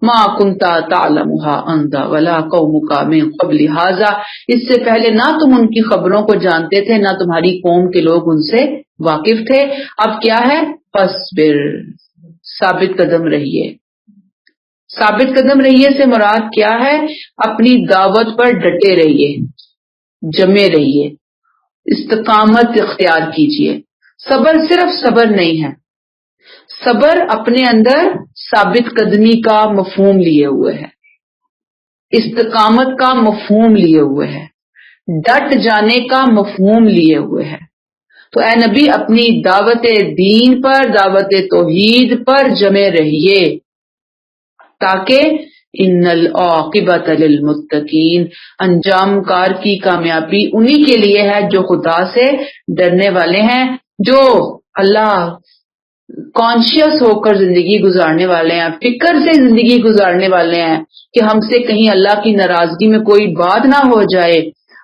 ما کنتا تعلمها انت ولا قومك من قبل هذا، اس سے پہلے نہ تم ان کی خبروں کو جانتے تھے نہ تمہاری قوم کے لوگ ان سے واقف تھے، اب کیا ہے؟ فاصبر، ثابت قدم رہیے۔ ثابت قدم رہیے سے مراد کیا ہے؟ اپنی دعوت پر ڈٹے رہیے، جمے رہیے، استقامت اختیار کیجیے۔ صبر صرف صبر نہیں ہے، صبر اپنے اندر ثابت قدمی کا مفہوم لیے ہوئے ہے، استقامت کا مفہوم لیے ہوئے ہے، ڈٹ جانے کا مفہوم لیے ہوئے ہے۔ تو اے نبی اپنی دعوت دین پر، دعوت توحید پر جمے رہیے، تاکہ ان العاقبۃ للمتقین، انجام کار کی کامیابی انہی کے لیے ہے جو خدا سے ڈرنے والے ہیں، جو اللہ کانشیس ہو کر زندگی گزارنے والے ہیں، فکر سے زندگی گزارنے والے ہیں کہ ہم سے کہیں اللہ کی ناراضگی میں کوئی بات نہ ہو جائے،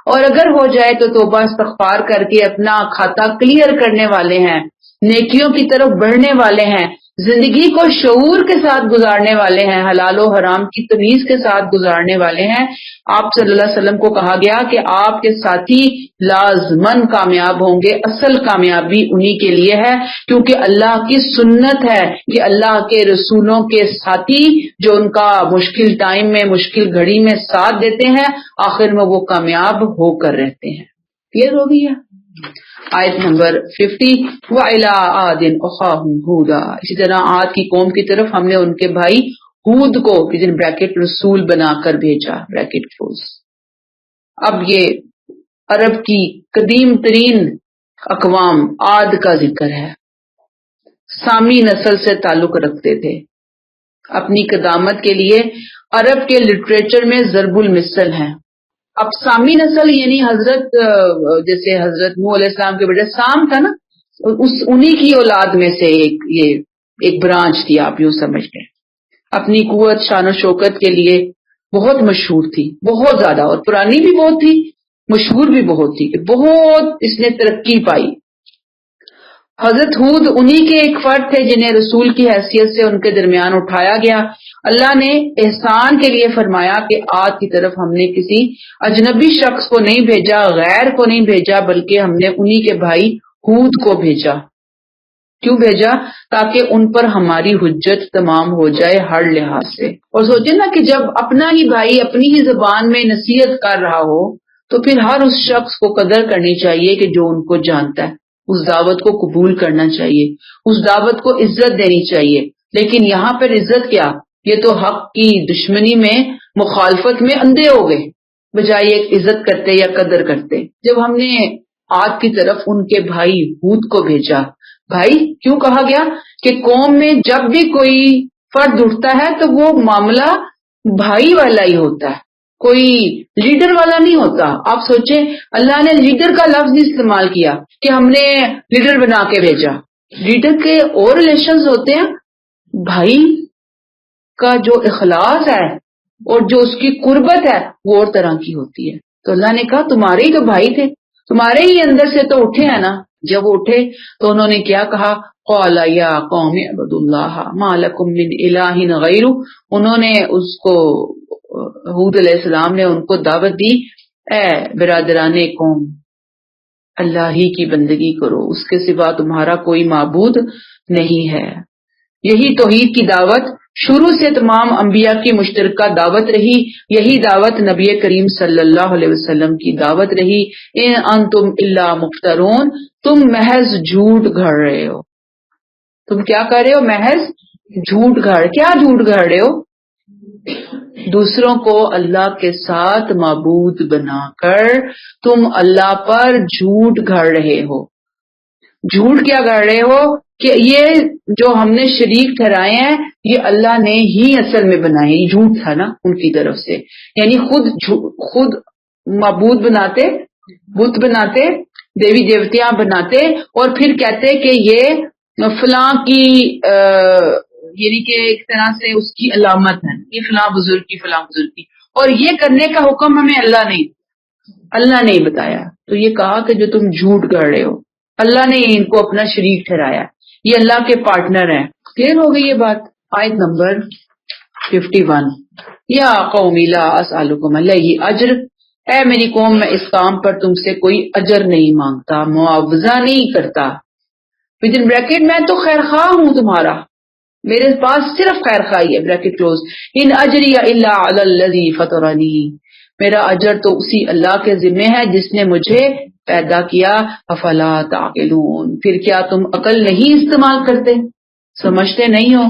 اور اگر ہو جائے تو توبہ استغفار کر کے اپنا کھاتا کلیئر کرنے والے ہیں، نیکیوں کی طرف بڑھنے والے ہیں، زندگی کو شعور کے ساتھ گزارنے والے ہیں، حلال و حرام کی تمیز کے ساتھ گزارنے والے ہیں۔ آپ صلی اللہ علیہ وسلم کو کہا گیا کہ آپ کے ساتھی لازماً کامیاب ہوں گے، اصل کامیابی انہی کے لیے ہے، کیونکہ اللہ کی سنت ہے کہ اللہ کے رسولوں کے ساتھی جو ان کا مشکل ٹائم میں، مشکل گھڑی میں ساتھ دیتے ہیں، آخر میں وہ کامیاب ہو کر رہتے ہیں۔ کلیئر ہو گئی ہے؟ آیت نمبر 50، وَإِلَىٰ عَادٍ أَخَاهُمْ هُودًا، اسی طرح عاد کی قوم کی طرف ہم نے ان کے بھائی ہود کو بریکٹ رسول بنا کر بھیجا، بریکٹ کلوز۔ اب یہ عرب کی قدیم ترین اقوام عاد کا ذکر ہے، سامی نسل سے تعلق رکھتے تھے، اپنی قدامت کے لیے عرب کے لٹریچر میں ضرب المثل ہیں۔ اب سامی نسل یعنی حضرت، جیسے حضرت نوح علیہ السلام کے بیٹے سام تھا نا، انہی کی اولاد میں سے ایک برانچ تھی، آپ یوں سمجھ گئے، اپنی قوت، شان و شوکت کے لیے بہت مشہور تھی، بہت زیادہ، اور پرانی بھی بہت تھی، مشہور بھی بہت تھی، بہت اس نے ترقی پائی۔ حضرت ہود انہی کے ایک فرد تھے جنہیں رسول کی حیثیت سے ان کے درمیان اٹھایا گیا۔ اللہ نے احسان کے لیے فرمایا کہ عاد کی طرف ہم نے کسی اجنبی شخص کو نہیں بھیجا، غیر کو نہیں بھیجا، بلکہ ہم نے انہی کے بھائی ہود کو بھیجا۔ کیوں بھیجا؟ تاکہ ان پر ہماری حجت تمام ہو جائے ہر لحاظ سے۔ اور سوچے نا کہ جب اپنا ہی بھائی اپنی ہی زبان میں نصیحت کر رہا ہو تو پھر ہر اس شخص کو قدر کرنی چاہیے کہ جو ان کو جانتا ہے، اس دعوت کو قبول کرنا چاہیے، اس دعوت کو عزت دینی چاہیے۔ لیکن یہاں پر عزت کیا، یہ تو حق کی دشمنی میں، مخالفت میں اندھے ہو گئے، بجائے ایک عزت کرتے یا قدر کرتے۔ جب ہم نے عاد کی طرف ان کے بھائی ہود کو بھیجا، بھائی کیوں کہا گیا کہ قوم میں جب بھی کوئی فرد اٹھتا ہے تو وہ معاملہ بھائی والا ہی ہوتا ہے، کوئی لیڈر والا نہیں ہوتا۔ آپ سوچیں اللہ نے لیڈر کا لفظ استعمال کیا کہ ہم نے لیڈر بنا کے بھیجا۔ لیڈر کے اور ریلیشنز ہوتے ہیں، بھائی کا جو اخلاص ہے اور جو اس کی قربت ہے وہ اور طرح کی ہوتی ہے۔ تو اللہ نے کہا تمہارے ہی تو بھائی تھے، تمہارے ہی اندر سے تو اٹھے ہیں نا۔ جب اٹھے تو انہوں نے کیا کہا، قال یا قوم اعبدوا اللہ ما لکم من الہ غیرہ۔ انہوں نے اس کو، ہود علیہ السلام نے ان کو دعوت دی، اے برادران قوم، اللہ ہی کی بندگی کرو، اس کے سوا تمہارا کوئی معبود نہیں ہے۔ یہی توحید کی دعوت شروع سے تمام انبیاء کی مشترکہ دعوت رہی، یہی دعوت نبی کریم صلی اللہ علیہ وسلم کی دعوت رہی۔ ان انتم الا مفترون، تم محض جھوٹ گھڑ رہے ہو۔ تم کیا کر رہے ہو؟ محض جھوٹ گھڑ۔ کیا جھوٹ گھڑ رہے ہو؟ دوسروں کو اللہ کے ساتھ معبود بنا کر تم اللہ پر جھوٹ گھڑ رہے ہو۔ جھوٹ کیا گھڑ رہے ہو کہ یہ جو ہم نے شریک ٹھہرائے ہیں یہ اللہ نے ہی اصل میں بنائے، یہ جھوٹ تھا نا ان کی طرف سے، یعنی خود معبود بناتے، بت بناتے، دیوی دیوتیاں بناتے اور پھر کہتے کہ یہ فلاں کی یعنی کہ ایک طرح سے اس کی علامت ہے، یہ فلاں بزرگ کی، فلاں بزرگ کی، اور یہ کرنے کا حکم ہمیں اللہ نے بتایا۔ تو یہ کہا کہ جو تم جھوٹ گھڑ رہے ہو، اللہ نے ان کو اپنا شریک ٹھہرایا، یہ اللہ کے پارٹنر ہیں۔ کلیئر ہو گئی یہ بات؟ آیت نمبر 51، یا قوم لا اسألکم علیہ اجر، اے میری قوم میں اس کام پر تم سے کوئی اجر نہیں مانگتا، معاوضہ نہیں کرتا۔ ودن بریکٹ میں تو خیر خواہ ہوں تمہارا، میرے پاس صرف خیر خواہی ہے، بریکٹ کلوز، ان اجری الا علی الذی فطرنی، میرا اجر تو اسی اللہ کے ذمہ ہے جس نے مجھے پیدا کیا۔ افلا تعقلون، پھر کیا تم عقل نہیں استعمال کرتے، سمجھتے نہیں ہو؟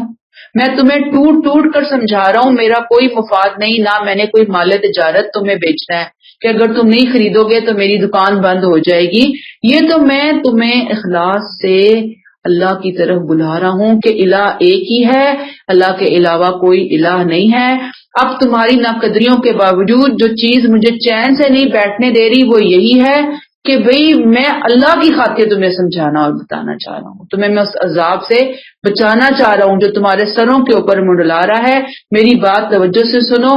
میں تمہیں ٹوٹ ٹوٹ کر سمجھا رہا ہوں، میرا کوئی مفاد نہیں، نہ میں نے کوئی مال تجارت تمہیں بیچنا ہے کہ اگر تم نہیں خریدو گے تو میری دکان بند ہو جائے گی۔ یہ تو میں تمہیں اخلاص سے اللہ کی طرف بلا رہا ہوں کہ الہ ایک ہی ہے، اللہ کے علاوہ کوئی الہ نہیں ہے۔ اب تمہاری ناقدریوں کے باوجود جو چیز مجھے چین سے نہیں بیٹھنے دے رہی وہ یہی ہے کہ بھئی میں اللہ کی خاطر تمہیں سمجھانا اور بتانا چاہ رہا ہوں، تمہیں میں اس عذاب سے بچانا چاہ رہا ہوں جو تمہارے سروں کے اوپر منڈلا رہا ہے۔ میری بات توجہ سے سنو،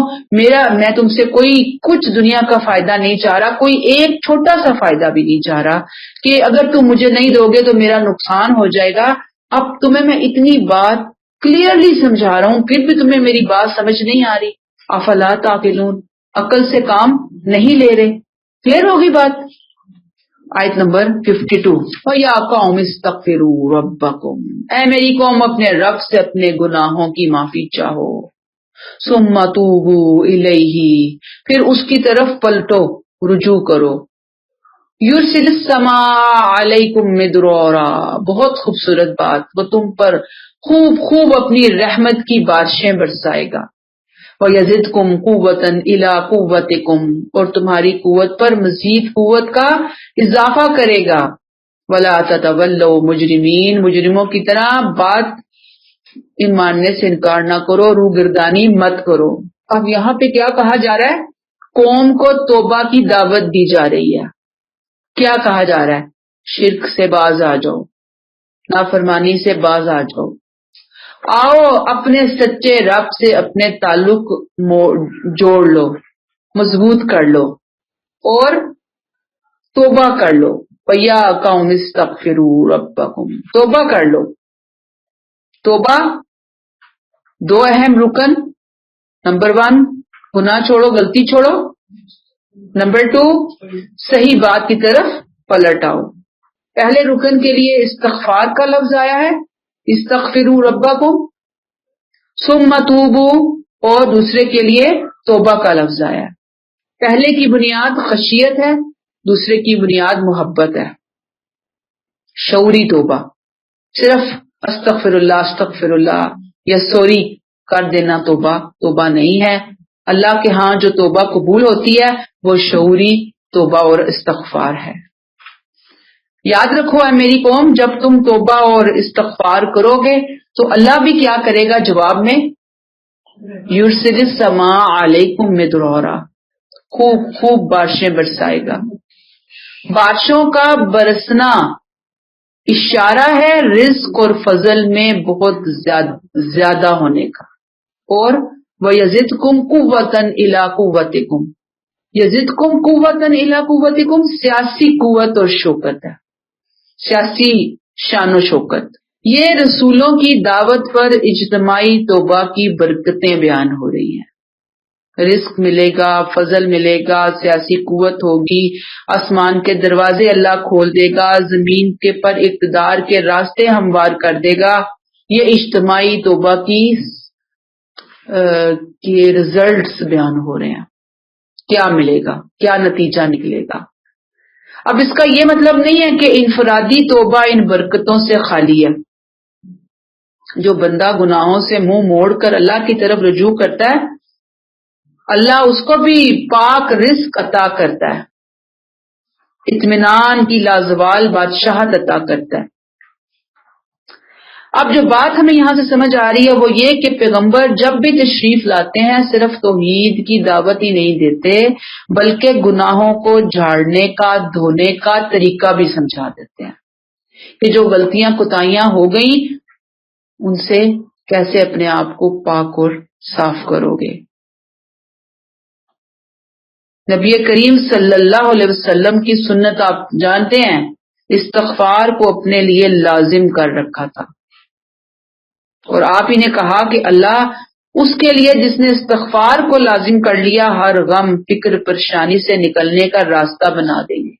میں تم سے کوئی کچھ دنیا کا فائدہ نہیں چاہ رہا، کوئی ایک چھوٹا سا فائدہ بھی نہیں چاہ رہا کہ اگر تم مجھے نہیں دو گے تو میرا نقصان ہو جائے گا۔ اب تمہیں میں اتنی بات کلیئرلی سمجھا رہا ہوں پھر بھی تمہیں میری بات سمجھ نہیں آ رہی۔ افلا تعقلون، عقل سے کام نہیں لے رہے۔ کلیئر ہوگی بات؟ آیت نمبر 52، وَيَا قَوْمِ اسْتَغْفِرُوا رَبَّكُمْ، اے میری قوم اپنے رب سے اپنے گناہوں کی معافی چاہو، ثُمَّ تُوبُوا إِلَيْهِ، پھر اس کی طرف پلٹو، رجوع کرو، یُرْسِلِ السَّمَاءَ عَلَيْكُمْ مِدْرَارًا، بہت خوبصورت بات، وہ تم پر خوب خوب اپنی رحمت کی بارشیں برسائے گا، وَيَزِدْكُمْ قُوَّةً إِلَىٰ قُوَّتِكُمْ، اور تمہاری قوت پر مزید قوت کا اضافہ کرے گا، وَلَا تَتَوَلَّوْا مُجْرِمِينَ، مجرموں کی طرح بات ان ماننے سے انکار نہ کرو، روگردانی مت کرو۔ اب یہاں پہ کیا کہا جا رہا ہے؟ قوم کو توبہ کی دعوت دی جا رہی ہے۔ کیا کہا جا رہا ہے؟ شرک سے باز آ جاؤ، نافرمانی سے باز آ جاؤ، آؤ اپنے سچے رب سے اپنے تعلق جوڑ لو، مضبوط کر لو، اور توبہ کر لو. وَيَا قَوْمِ اسْتَغْفِرُوا رَبَّكُمْ، توبہ کر لو. توبہ دو اہم رکن. نمبر 1 گناہ چھوڑو، غلطی چھوڑو. نمبر 2 صحیح بات کی طرف پلٹ آؤ. پہلے رکن کے لیے استغفار کا لفظ آیا ہے، استغفروا ربکم. ثم توبوا، اور دوسرے کے لیے توبہ کا لفظ آیا ہے. پہلے کی بنیاد خشیت ہے، دوسرے کی بنیاد محبت ہے. شعوری توبہ، صرف استغفر اللہ یا سوری کر دینا توبہ نہیں ہے. اللہ کے ہاں جو توبہ قبول ہوتی ہے وہ شعوری توبہ اور استغفار ہے. یاد رکھو اے میری قوم، جب تم توبہ اور استغفار کرو گے تو اللہ بھی کیا کرے گا جواب میں؟ یرسل السماء علیکم مدرارا، خوب خوب بارشیں برسائے گا. بارشوں کا برسنا اشارہ ہے رزق اور فضل میں بہت زیادہ ہونے کا. اور وَيَزِدْكُمْ قُوَّةً إِلَىٰ قُوَّتِكُمْ، یزدکم قوتاً الی قوتکم، سیاسی قوت اور شوکت ہے، سیاسی شان و شوکت. یہ رسولوں کی دعوت پر اجتماعی توبہ کی برکتیں بیان ہو رہی ہیں. رزق ملے گا، فضل ملے گا، سیاسی قوت ہوگی، آسمان کے دروازے اللہ کھول دے گا، زمین کے پر اقتدار کے راستے ہموار کر دے گا. یہ اجتماعی توبہ کی رزلٹس بیان ہو رہے ہیں. کیا ملے گا، کیا نتیجہ نکلے گا. اب اس کا یہ مطلب نہیں ہے کہ انفرادی توبہ ان برکتوں سے خالی ہے. جو بندہ گناہوں سے منہ موڑ کر اللہ کی طرف رجوع کرتا ہے، اللہ اس کو بھی پاک رزق عطا کرتا ہے، اطمینان کی لازوال بادشاہت عطا کرتا ہے. اب جو بات ہمیں یہاں سے سمجھ آ رہی ہے وہ یہ کہ پیغمبر جب بھی تشریف لاتے ہیں صرف توحید کی دعوت ہی نہیں دیتے بلکہ گناہوں کو جھاڑنے کا، دھونے کا طریقہ بھی سمجھا دیتے ہیں کہ جو غلطیاں کوتاہیاں ہو گئیں ان سے کیسے اپنے آپ کو پاک اور صاف کرو گے. نبی کریم صلی اللہ علیہ وسلم کی سنت آپ جانتے ہیں، استغفار کو اپنے لیے لازم کر رکھا تھا. اور آپ ہی نے کہا کہ اللہ اس کے لیے جس نے استغفار کو لازم کر لیا ہر غم، فکر، پریشانی سے نکلنے کا راستہ بنا دیں گے،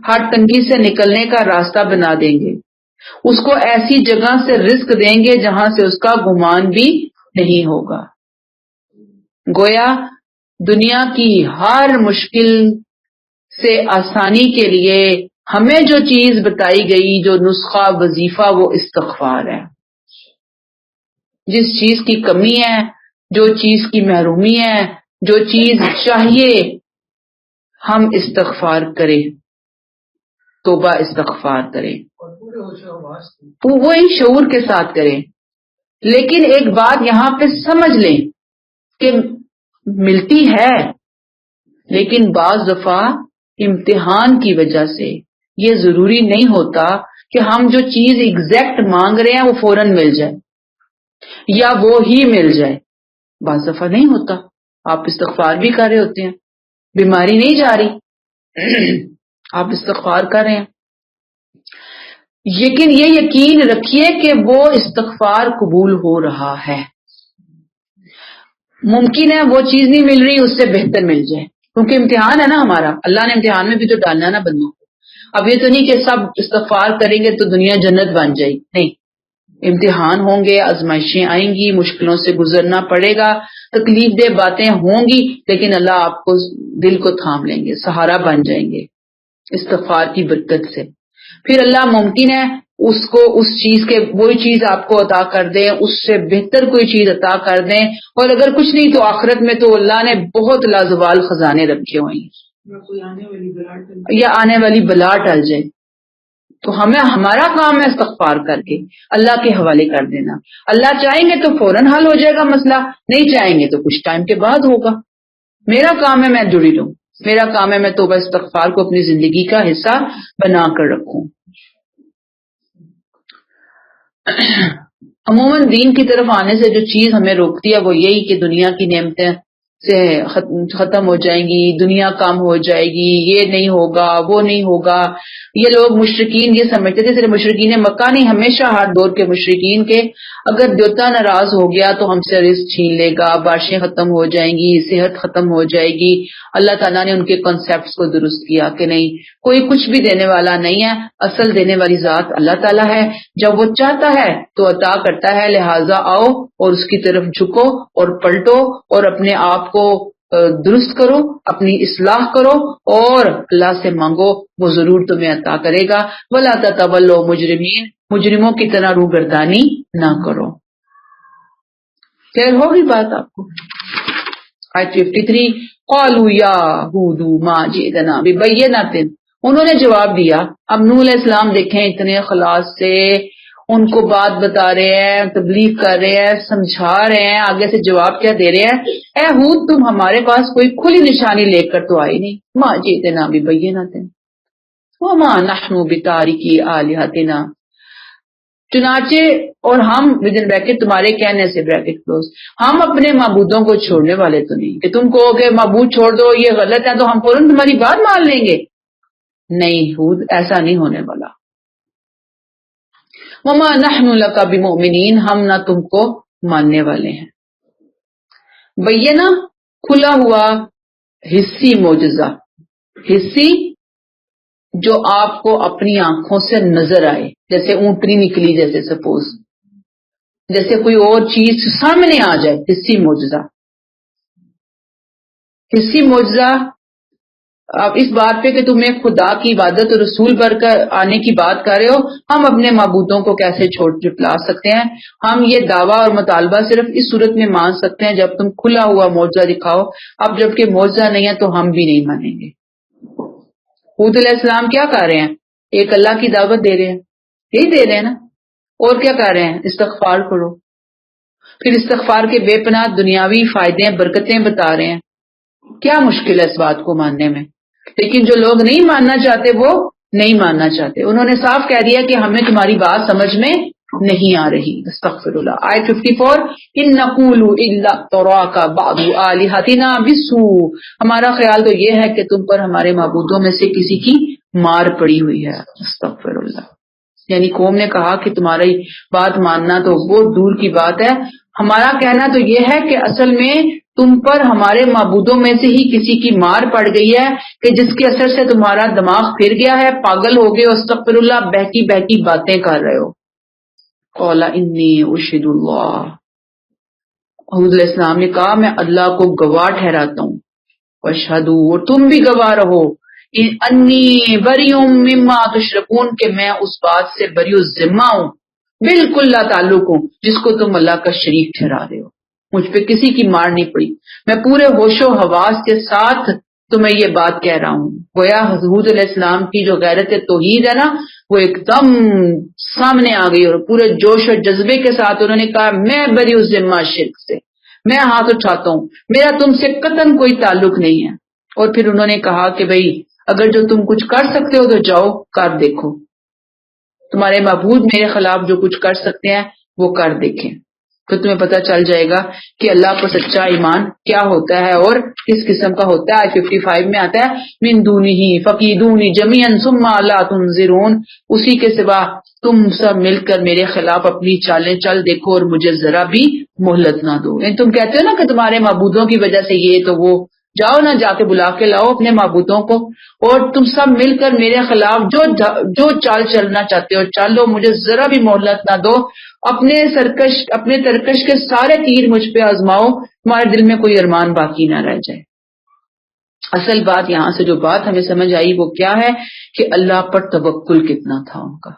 ہر تنگی سے نکلنے کا راستہ بنا دیں گے، اس کو ایسی جگہ سے رزق دیں گے جہاں سے اس کا گمان بھی نہیں ہوگا. گویا دنیا کی ہر مشکل سے آسانی کے لیے ہمیں جو چیز بتائی گئی، جو نسخہ وظیفہ، وہ استغفار ہے. جس چیز کی کمی ہے، جو چیز کی محرومی ہے، جو چیز چاہیے، ہم استغفار کریں، توبہ استغفار کریں، وہی شعور کے ساتھ کریں. لیکن ایک بات یہاں پہ سمجھ لیں کہ ملتی ہے، لیکن بعض دفعہ امتحان کی وجہ سے یہ ضروری نہیں ہوتا کہ ہم جو چیز ایگزیکٹ مانگ رہے ہیں وہ فوراً مل جائے یا وہ ہی مل جائے. بعض دفعہ نہیں ہوتا، آپ استغفار بھی کر رہے ہوتے ہیں، بیماری نہیں جا رہی، آپ استغفار کر رہے ہیں، لیکن یہ یقین رکھیے کہ وہ استغفار قبول ہو رہا ہے. ممکن ہے وہ چیز نہیں مل رہی، اس سے بہتر مل جائے، کیونکہ امتحان ہے نا ہمارا. اللہ نے امتحان میں بھی تو ڈالنا نا بندوں کو. اب یہ تو نہیں کہ سب استغفار کریں گے تو دنیا جنت بن جائے، نہیں. امتحان ہوں گے، آزمائشیں آئیں گی، مشکلوں سے گزرنا پڑے گا، تکلیف دہ باتیں ہوں گی، لیکن اللہ آپ کو دل کو تھام لیں گے، سہارا بن جائیں گے استغفار کی برکت سے. پھر اللہ ممکن ہے اس کو اس چیز کے وہی چیز آپ کو عطا کر دیں، اس سے بہتر کوئی چیز عطا کر دیں، اور اگر کچھ نہیں تو آخرت میں تو اللہ نے بہت لازوال خزانے رکھے ہوئے ہیں، یا آنے والی بلا ٹل جائے. تو ہمیں ہمارا کام ہے استغفار کر کے اللہ کے حوالے کر دینا. اللہ چاہیں گے تو فوراً حل ہو جائے گا مسئلہ، نہیں چاہیں گے تو کچھ ٹائم کے بعد ہوگا. میرا کام ہے میں جڑی رہوں، میرا کام ہے میں توبہ استغفار کو اپنی زندگی کا حصہ بنا کر رکھوں. عموماً دین کی طرف آنے سے جو چیز ہمیں روکتی ہے وہ یہی کہ دنیا کی نعمتیں سے ختم ہو جائیں گی، دنیا کم ہو جائے گی، یہ نہیں ہوگا وہ نہیں ہوگا. یہ لوگ مشرکین یہ سمجھتے تھے، صرف مشرکین مکہ نہیں، ہمیشہ ہر دور کے مشرکین کے اگر دیوتا ناراض ہو گیا تو ہم سے رزق چھین لے گا، بارشیں ختم ہو جائیں گی، صحت ختم ہو جائے گی. اللہ تعالیٰ نے ان کے کنسیپٹس کو درست کیا کہ نہیں، کوئی کچھ بھی دینے والا نہیں ہے، اصل دینے والی ذات اللہ تعالیٰ ہے. جب وہ چاہتا ہے تو عطا کرتا ہے، لہٰذا آؤ اور اس کی طرف جھکو اور پلٹو اور اپنے آپ کو درست کرو، اپنی اصلاح کرو اور اللہ سے مانگو، وہ ضرور تمہیں عطا کرے گا. وَلَا تَتَوَلَّوْا مُجْرِمِينَ، مجرموں کی طرح روگردانی نہ کرو. خیر ہوگی بات آپ کو. آیت 53 قالوا یا ہود ما جئتنا ببینۃ، انہوں نے جواب دیا. اب نوح علیہ السلام دیکھیں اتنے اخلاص سے ان کو بات بتا رہے ہیں، تبلیغ کر رہے ہیں، سمجھا رہے ہیں، آگے سے جواب کیا دے رہے ہیں، اے ہود تم ہمارے پاس کوئی کھلی نشانی لے کر تو آئی نہیں. ما جئتنا ببینۃ وما نحن بتارکی آلہتنا، چنانچہ اور ہم ودن بریکٹ تمہارے کہنے سے بریکٹ کلوز، ہم اپنے معبودوں کو چھوڑنے والے تو نہیں کہ تم کہو کہ معبود چھوڑ دو یہ غلط ہے تو ہم فوراً تمہاری بات مان لیں گے. نہیں ہود، ایسا نہیں ہونے والا. وما نحن لک بمؤمنین، ہم نہ تم کو ماننے والے ہیں. بینہ کھلا ہوا حصی معجزہ، حصی جو آپ کو اپنی آنکھوں سے نظر آئے، جیسے اونٹنی نکلی، جیسے سپوز جیسے کوئی اور چیز سامنے آ جائے، حصی معجزہ. حصی معجزہ آپ اس بات پہ کہ تمہیں خدا کی عبادت اور رسول پر آنے کی بات کر رہے ہو، ہم اپنے معبودوں کو کیسے چھوڑ جھٹلا سکتے ہیں. ہم یہ دعویٰ اور مطالبہ صرف اس صورت میں مان سکتے ہیں جب تم کھلا ہوا معجزہ دکھاؤ. اب جب کہ معجزہ نہیں ہے تو ہم بھی نہیں مانیں گے. ہود علیہ السلام کیا کر رہے ہیں؟ ایک اللہ کی دعوت دے رہے ہیں، یہی دے رہے ہیں نا. اور کیا کر رہے ہیں؟ استغفار کرو. پھر استغفار کے بے پناہ دنیاوی فائدے برکتیں بتا رہے ہیں. کیا مشکل ہے اس بات کو ماننے میں؟ لیکن جو لوگ نہیں ماننا چاہتے وہ نہیں ماننا چاہتے. انہوں نے صاف کہہ دیا کہ ہمیں تمہاری بات سمجھ میں نہیں آ رہی. استغفر اللہ. آیت 54 ان نقول الا تراک بعض الہتنا بالسوء، ہمارا خیال تو یہ ہے کہ تم پر ہمارے معبودوں میں سے کسی کی مار پڑی ہوئی ہے. استغفر اللہ. یعنی قوم نے کہا کہ تمہاری بات ماننا تو بہت دور کی بات ہے، ہمارا کہنا تو یہ ہے کہ اصل میں تم پر ہمارے معبودوں میں سے ہی کسی کی مار پڑ گئی ہے کہ جس کے اثر سے تمہارا دماغ پھر گیا ہے، پاگل ہو گئے. استغفر اللہ، بہکی بہکی باتیں کر رہے ہو. قال انی اشہد اللہ، حضور علیہ السلام نے کہا میں اللہ کو گواہ ٹھہراتا ہوں، واشہدوا، اور تم بھی گواہ رہو، انی بری مما تشرکون، کہ میں اس بات سے بری ذمہ ہوں، بالکل لا تعلق ہوں جس کو تم اللہ کا شریک ٹھہرا رہے ہو. مجھ پہ کسی کی مار نہیں پڑی، میں پورے ہوش و حواس کے ساتھ تمہیں یہ بات کہہ رہا ہوں. گویا حضور علیہ السلام کی جو غیرت توحید ہے نا وہ ایک دم سامنے آ گئی اور پورے جوش و جذبے کے ساتھ انہوں نے کہا میں بری ذمہ شرک سے، میں ہاتھ اٹھاتا ہوں، میرا تم سے قطعاً کوئی تعلق نہیں ہے. اور پھر انہوں نے کہا کہ بھئی اگر جو تم کچھ کر سکتے ہو تو جاؤ کر دیکھو، تمہارے معبود میرے خلاف جو کچھ کر سکتے ہیں وہ کر دیکھیں، تو تمہیں پتہ چل جائے گا کہ اللہ کو سچا ایمان کیا ہوتا ہے اور کس قسم کا ہوتا ہے. 55 میں آتا ہے من دونہ فقیدونی جمیعا ثم لا تنظرون، اسی کے سوا تم سب مل کر میرے خلاف اپنی چالیں چل دیکھو اور مجھے ذرا بھی مہلت نہ دو. یعنی تم کہتے ہو نا کہ تمہارے معبودوں کی وجہ سے یہ تو وہ، جاؤ نہ جا کے بلا کے لاؤ اپنے معبودوں کو اور تم سب مل کر میرے خلاف جو چال چلنا چاہتے ہو چل لو، مجھے ذرا بھی مہلت نہ دو. اپنے ترکش کے سارے تیر مجھ پہ آزماؤ، تمہارے دل میں کوئی ارمان باقی نہ رہ جائے. اصل بات یہاں سے جو بات ہمیں سمجھ آئی وہ کیا ہے کہ اللہ پر توکل کتنا تھا ان کا.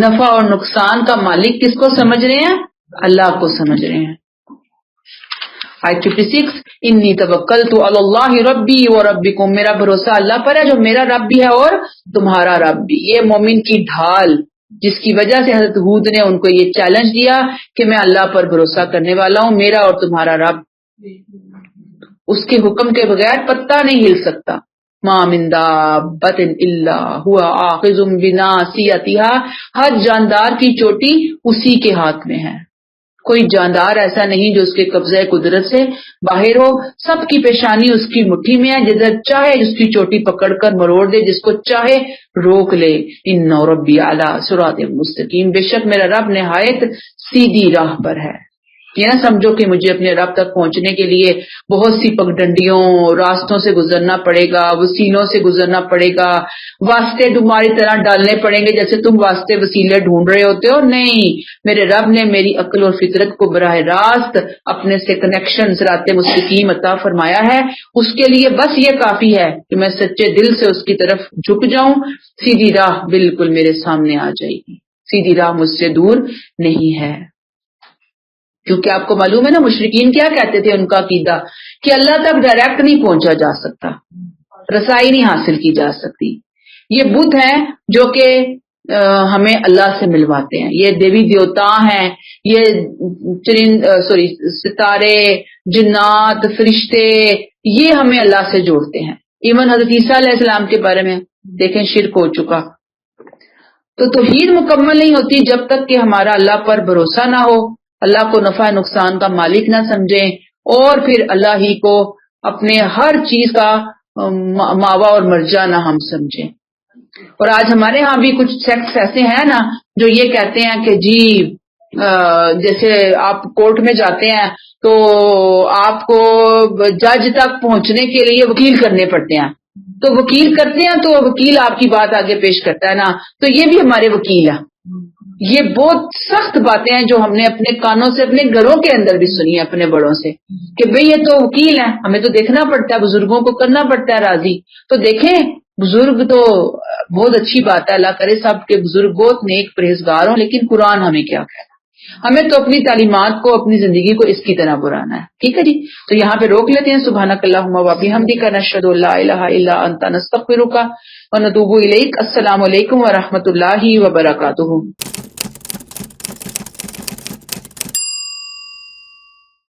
نفع اور نقصان کا مالک کس کو سمجھ رہے ہیں؟ اللہ کو سمجھ رہے ہیں. آیت 56 انی توکلت علی اللہ ربی و ربکم، میرا بھروسہ اللہ پر ہے جو میرا رب بھی ہے اور تمہارا رب بھی. یہ مومن کی ڈھال جس کی وجہ سے حضرت ہود نے ان کو یہ چیلنج دیا کہ میں اللہ پر بھروسہ کرنے والا ہوں، میرا اور تمہارا رب اس کے حکم کے بغیر پتہ نہیں ہل سکتا. ما من دابۃ الا هو آخذ بناصیتها، ہر جاندار کی چوٹی اسی کے ہاتھ میں ہے. کوئی جاندار ایسا نہیں جو اس کے قبضہ قدرت سے باہر ہو، سب کی پیشانی اس کی مٹھی میں ہے، جدھر چاہے اس کی چوٹی پکڑ کر مروڑ دے، جس کو چاہے روک لے۔ ان ربی اعلی صراط مستقیم، بے شک میرا رب نہایت سیدھی راہ پر ہے۔ یہ نہ سمجھو کہ مجھے اپنے رب تک پہنچنے کے لیے بہت سی پگڈنڈیوں راستوں سے گزرنا پڑے گا، وسیلوں سے گزرنا پڑے گا، واسطے تمہاری طرح ڈالنے پڑیں گے جیسے تم واسطے وسیلے ڈھونڈ رہے ہوتے ہو۔ نہیں، میرے رب نے میری عقل اور فطرت کو براہ راست اپنے سے کنیکشن صراط مستقیم عطا فرمایا ہے، اس کے لیے بس یہ کافی ہے کہ میں سچے دل سے اس کی طرف جھک جاؤں، سیدھی راہ بالکل میرے سامنے آ جائے گی، سیدھی راہ مجھ سے دور نہیں ہے۔ کیونکہ آپ کو معلوم ہے نا مشرکین کیا کہتے تھے، ان کا عقیدہ کہ اللہ تک ڈائریکٹ نہیں پہنچا جا سکتا، رسائی نہیں حاصل کی جا سکتی۔ یہ بت ہیں جو کہ ہمیں اللہ سے ملواتے ہیں، یہ دیوی دیوتا ہیں، یہ ستارے، جنات، فرشتے، یہ ہمیں اللہ سے جوڑتے ہیں۔ ایون حضرت عیسیٰ علیہ السلام کے بارے میں دیکھیں، شرک ہو چکا۔ تو توحید مکمل نہیں ہوتی جب تک کہ ہمارا اللہ پر بھروسہ نہ ہو، اللہ کو نفع نقصان کا مالک نہ سمجھیں، اور پھر اللہ ہی کو اپنے ہر چیز کا ماوا اور مرجع نہ ہم سمجھیں۔ اور آج ہمارے ہاں بھی کچھ سیکٹس ایسے ہیں نا جو یہ کہتے ہیں کہ جی جیسے آپ کورٹ میں جاتے ہیں تو آپ کو جج تک پہنچنے کے لیے وکیل کرنے پڑتے ہیں، تو وکیل کرتے ہیں تو وکیل آپ کی بات آگے پیش کرتا ہے نا، تو یہ بھی ہمارے وکیل ہیں۔ یہ بہت سخت باتیں ہیں جو ہم نے اپنے کانوں سے اپنے گھروں کے اندر بھی سنی ہے اپنے بڑوں سے، کہ بھئی یہ تو وکیل ہیں، ہمیں تو دیکھنا پڑتا ہے، بزرگوں کو کرنا پڑتا ہے راضی۔ تو دیکھیں بزرگ تو بہت اچھی بات ہے، اللہ کرے سب کے بزرگ بہت نیک پرہیزگار ہوں، لیکن قرآن ہمیں کیا کہتا ہے؟ ہمیں تو اپنی تعلیمات کو، اپنی زندگی کو اس کی طرح بنانا ہے۔ ٹھیک ہے جی، تو یہاں پہ روک لیتے ہیں۔ سبحانک اللہم و بحمدک، نشہد ان لا الہ الا انت، نستغفرک و نتوب الیک۔ السلام علیکم و رحمۃ اللہ وبرکاتہ۔